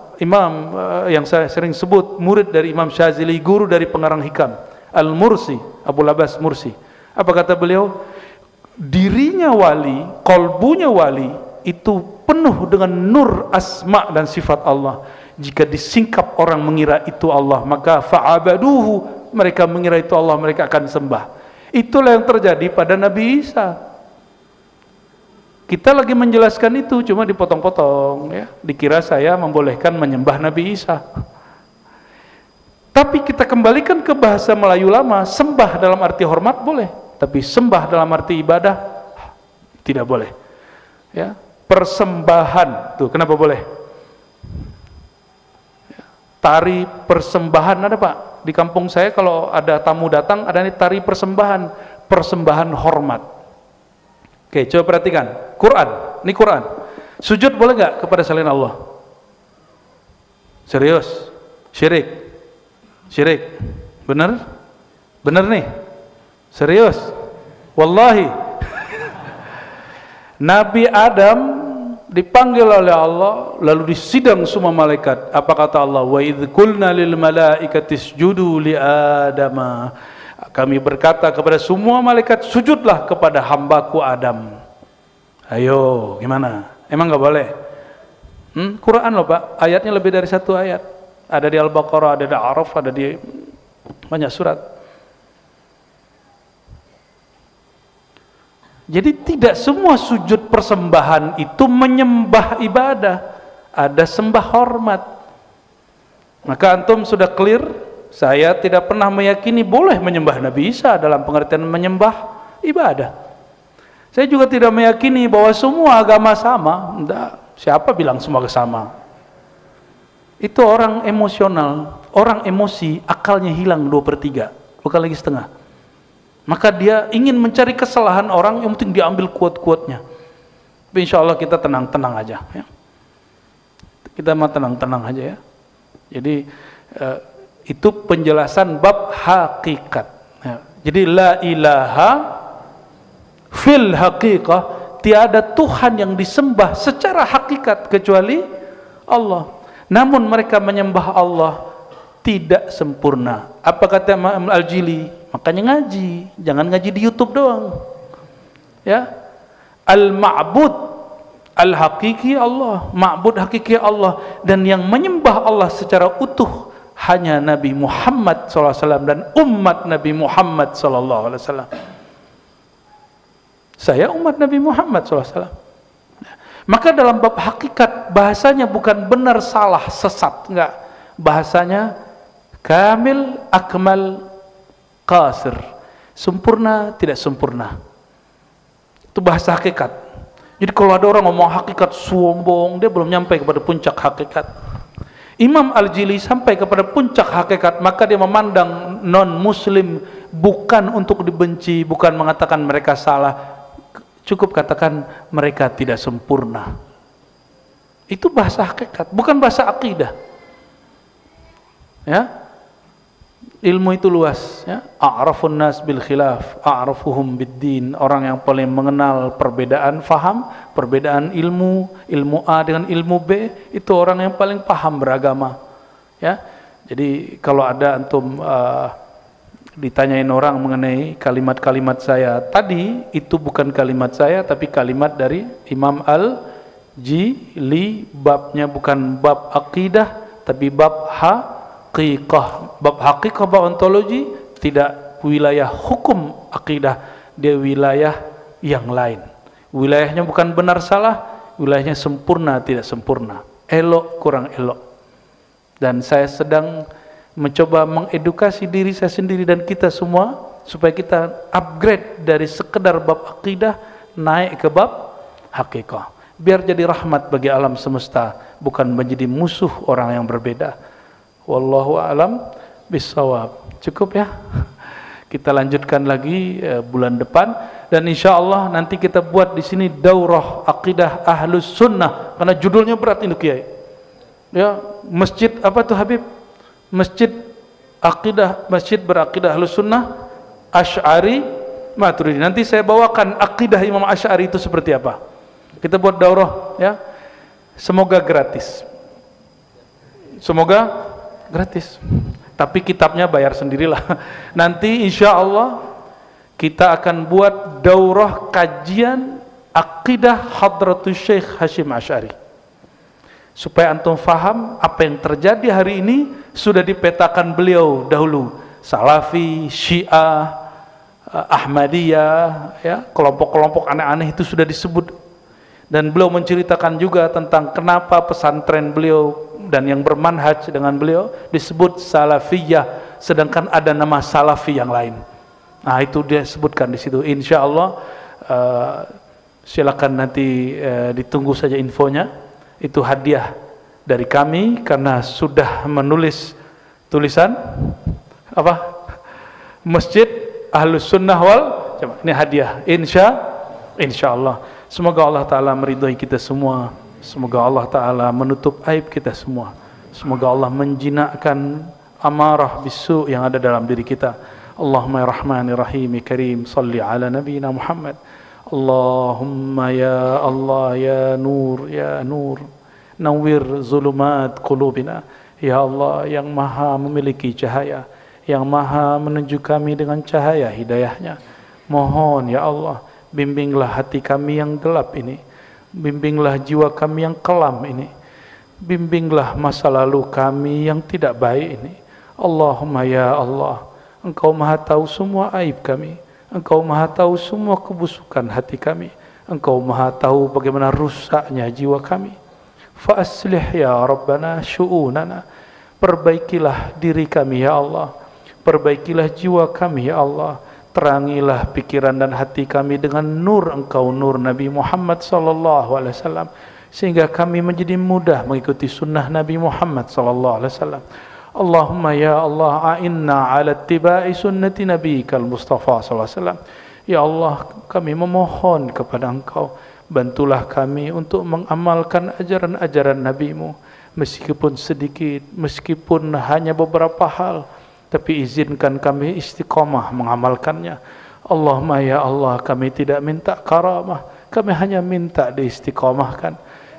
yang saya sering sebut, murid dari Imam Syazili, guru dari pengarang hikam, Al-Mursi, Abu Labas Mursi. Apa kata beliau? Dirinya wali, kolbunya wali, itu penuh dengan nur asma dan sifat Allah. Jika disingkap orang mengira itu Allah, maka fa'abaduhu, mereka mengira itu Allah, mereka akan sembah. Itulah yang terjadi pada Nabi Isa. Kita lagi menjelaskan itu, cuma dipotong-potong ya. Dikira saya membolehkan menyembah Nabi Isa. Tapi kita kembalikan ke bahasa Melayu lama, sembah dalam arti hormat boleh, tapi sembah dalam arti ibadah tidak boleh. Ya. Persembahan tuh kenapa boleh? Tari persembahan ada Pak di kampung saya, kalau ada tamu datang ada nih tari persembahan hormat. Oke, coba perhatikan Quran, ini Quran. Sujud boleh nggak kepada selain Allah? Serius? Syirik, bener nih, serius, wallahi. Nabi Adam dipanggil oleh Allah, lalu disidang semua malaikat. Apa kata Allah? Wa idz qulna lil malaikati isjudu li Adama. Kami berkata kepada semua malaikat, sujudlah kepada hambaku Adam. Ayo, gimana? Emang nggak boleh? Quran loh Pak, ayatnya lebih dari satu ayat. Ada di Al-Baqarah, ada di Araf, ada di banyak surat. Jadi tidak semua sujud persembahan itu menyembah ibadah. Ada sembah hormat. Maka antum sudah clear, saya tidak pernah meyakini boleh menyembah Nabi Isa dalam pengertian menyembah ibadah. Saya juga tidak meyakini bahwa semua agama sama. Enggak. Siapa bilang semua sama? Itu orang emosional, orang emosi, akalnya hilang 2/3, bukan lagi setengah. Maka dia ingin mencari kesalahan orang, yang penting diambil kuat-kuatnya. Tapi insya Allah kita tenang-tenang aja ya. Kita mah tenang-tenang aja ya. Jadi itu penjelasan bab hakikat ya. Jadi la ilaha fil haqiqah, tiada Tuhan yang disembah secara hakikat kecuali Allah. Namun mereka menyembah Allah tidak sempurna. Apa kata Imam Al-Jili? Makanya ngaji, jangan ngaji di YouTube doang. Ya. Al-ma'bud al-hakiki Allah, ma'bud hakiki Allah, dan yang menyembah Allah secara utuh hanya Nabi Muhammad SAW dan umat Nabi Muhammad SAW. Saya umat Nabi Muhammad SAW. Maka dalam bab hakikat bahasanya bukan benar salah sesat, enggak. Bahasanya kamil akmal qasir, sempurna tidak sempurna. Itu bahasa hakikat. Jadi kalau ada orang ngomong hakikat sombong, dia belum nyampe kepada puncak hakikat. Imam Al-Jili sampai kepada puncak hakikat, maka dia memandang non muslim bukan untuk dibenci, bukan mengatakan mereka salah, cukup katakan mereka tidak sempurna. Itu bahasa hakikat, bukan bahasa akidah. Ya. Ilmu itu luas ya. A'rafun nas bil khilaf, a'rafuhum bid-din. Orang yang paling mengenal perbedaan faham, perbedaan ilmu A dengan ilmu B, itu orang yang paling paham beragama. Ya. Jadi kalau ada antum ditanyain orang mengenai kalimat-kalimat saya tadi, itu bukan kalimat saya tapi kalimat dari Imam Al-Jili. Babnya bukan bab akidah tapi bab haqiqah. Bab haqiqah, bab ontologi, tidak wilayah hukum akidah, dia wilayah yang lain. Wilayahnya bukan benar salah, wilayahnya sempurna tidak sempurna, elok kurang elok. Dan saya sedang mencoba mengedukasi diri saya sendiri dan kita semua supaya kita upgrade dari sekedar bab akidah naik ke bab haqiqah, biar jadi rahmat bagi alam semesta, bukan menjadi musuh orang yang berbeda. Wallahu a'lam bissawab. Cukup ya. Kita lanjutkan lagi bulan depan, dan insya Allah nanti kita buat di sini daurah akidah ahlus sunnah, karena judulnya berat ini Kiai. Ya, masjid apa tuh Habib? Masjid akidah, masjid berakidah ahlus sunnah Asy'ari Maturidi. Nanti saya bawakan akidah Imam Asy'ari itu seperti apa. Kita buat daurah ya. Semoga gratis. Semoga gratis. Tapi kitabnya bayar sendirilah. Nanti insya Allah kita akan buat daurah kajian akidah Hadratus Syekh Hasyim Asy'ari, supaya antum faham apa yang terjadi hari ini sudah dipetakan beliau dahulu. Salafi, Syiah, Ahmadiyah, ya, kelompok-kelompok aneh-aneh itu sudah disebut. Dan beliau menceritakan juga tentang kenapa pesantren beliau dan yang bermanhaj dengan beliau disebut Salafiyah, sedangkan ada nama Salafi yang lain. Nah, itu dia sebutkan di situ. Insya Allah silakan nanti ditunggu saja infonya. Itu hadiah dari kami karena sudah menulis tulisan apa? Masjid Ahlus Sunnah wal Jamaah. Ini hadiah. Insya Allah. Semoga Allah Ta'ala meridhai kita semua. Semoga Allah Ta'ala menutup aib kita semua. Semoga Allah menjinakkan amarah bisu yang ada dalam diri kita. Allahumma ya Rahman ya Rahim ya Karim, salli ala nabiyina Muhammad. Allahumma ya Allah ya Nur, nawwir zulumat qulubina. Ya Allah yang maha memiliki cahaya, yang maha menunjuk kami dengan cahaya hidayahnya. Mohon ya Allah, bimbinglah hati kami yang gelap ini, bimbinglah jiwa kami yang kelam ini, bimbinglah masa lalu kami yang tidak baik ini. Allahumma ya Allah, Engkau maha tahu semua aib kami, Engkau maha tahu semua kebusukan hati kami, Engkau maha tahu bagaimana rusaknya jiwa kami. Fa aslih ya Rabbana syu'unana, Perbaikilah diri kami ya Allah, perbaikilah jiwa kami ya Allah, terangilah pikiran dan hati kami dengan nur Engkau, nur Nabi Muhammad sallallahu alaihi wasallam, sehingga kami menjadi mudah mengikuti sunnah Nabi Muhammad sallallahu alaihi wasallam. Allahumma ya Allah a'inna ala ittiba'i sunnati nabiyikal Mustafa sallallahu alaihi wasallam. Ya Allah, kami memohon kepada Engkau, bantulah kami untuk mengamalkan ajaran-ajaran Nabi-Mu, meskipun sedikit, meskipun hanya beberapa hal, tapi izinkan kami istiqamah mengamalkannya. Allahumma ya Allah, kami tidak minta karamah, kami hanya minta diistiqamahkan.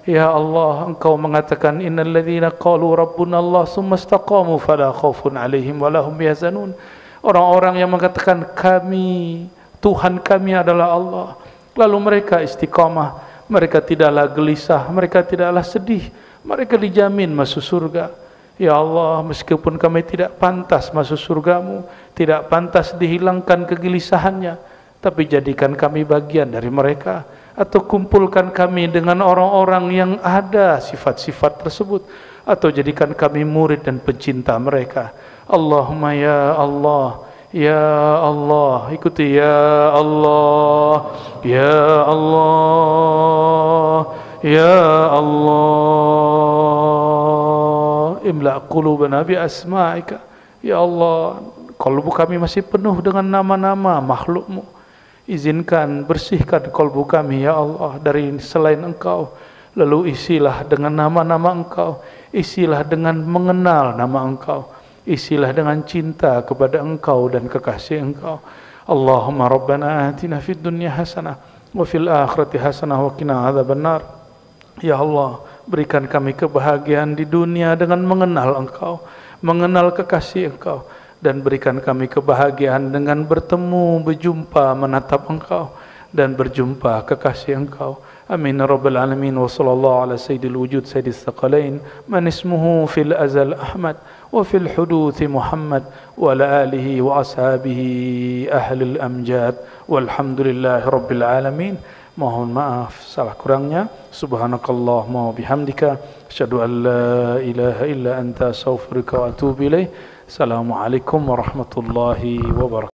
Ya Allah, Engkau mengatakan innal ladzina qalu rabbuna Allah tsumma istaqamu fala khaufun 'alaihim wa lahum yahzanun. Orang-orang yang mengatakan kami, Tuhan kami adalah Allah, lalu mereka istiqamah, mereka tidaklah gelisah, mereka tidaklah sedih, mereka dijamin masuk surga. Ya Allah, meskipun kami tidak pantas masuk surga-Mu, tidak pantas dihilangkan kegelisahannya, tapi jadikan kami bagian dari mereka, atau kumpulkan kami dengan orang-orang yang ada sifat-sifat tersebut, atau jadikan kami murid dan pencinta mereka. Allahumma ya Allah, ya Allah, ikuti ya Allah, ya Allah, ya Allah, imla qulubana bi asma'ika. Ya Allah, kalbu kami masih penuh dengan nama-nama makhluk-Mu. Izinkan, bersihkan kalbu kami ya Allah dari selain Engkau, lalu isilah dengan nama-nama Engkau, isilah dengan mengenal nama Engkau, isilah dengan cinta kepada Engkau dan kekasih Engkau. Allahumma rabbana atina fid dunya hasanah wa fil akhirati hasanah wa qina adzabannar. Ya Allah, berikan kami kebahagiaan di dunia dengan mengenal Engkau, mengenal kekasih Engkau, dan berikan kami kebahagiaan dengan bertemu, berjumpa, menatap Engkau dan berjumpa kekasih Engkau. Amin ya rabbal alamin. Wa sallallahu ala sayyidil wujud sayyidis thaqalain man ismuhu fil azal Ahmad wa fil huduth Muhammad wa ala alihi wa ashabihi ahlil amjad walhamdulillahi rabbil alamin. Mohon maaf salah kurangnya. Subhanakallahumma wa bihamdika asyhadu an la ilaha illa anta astaghfiruka wa atubu ilaik. Assalamualaikum warahmatullahi wabarakatuh.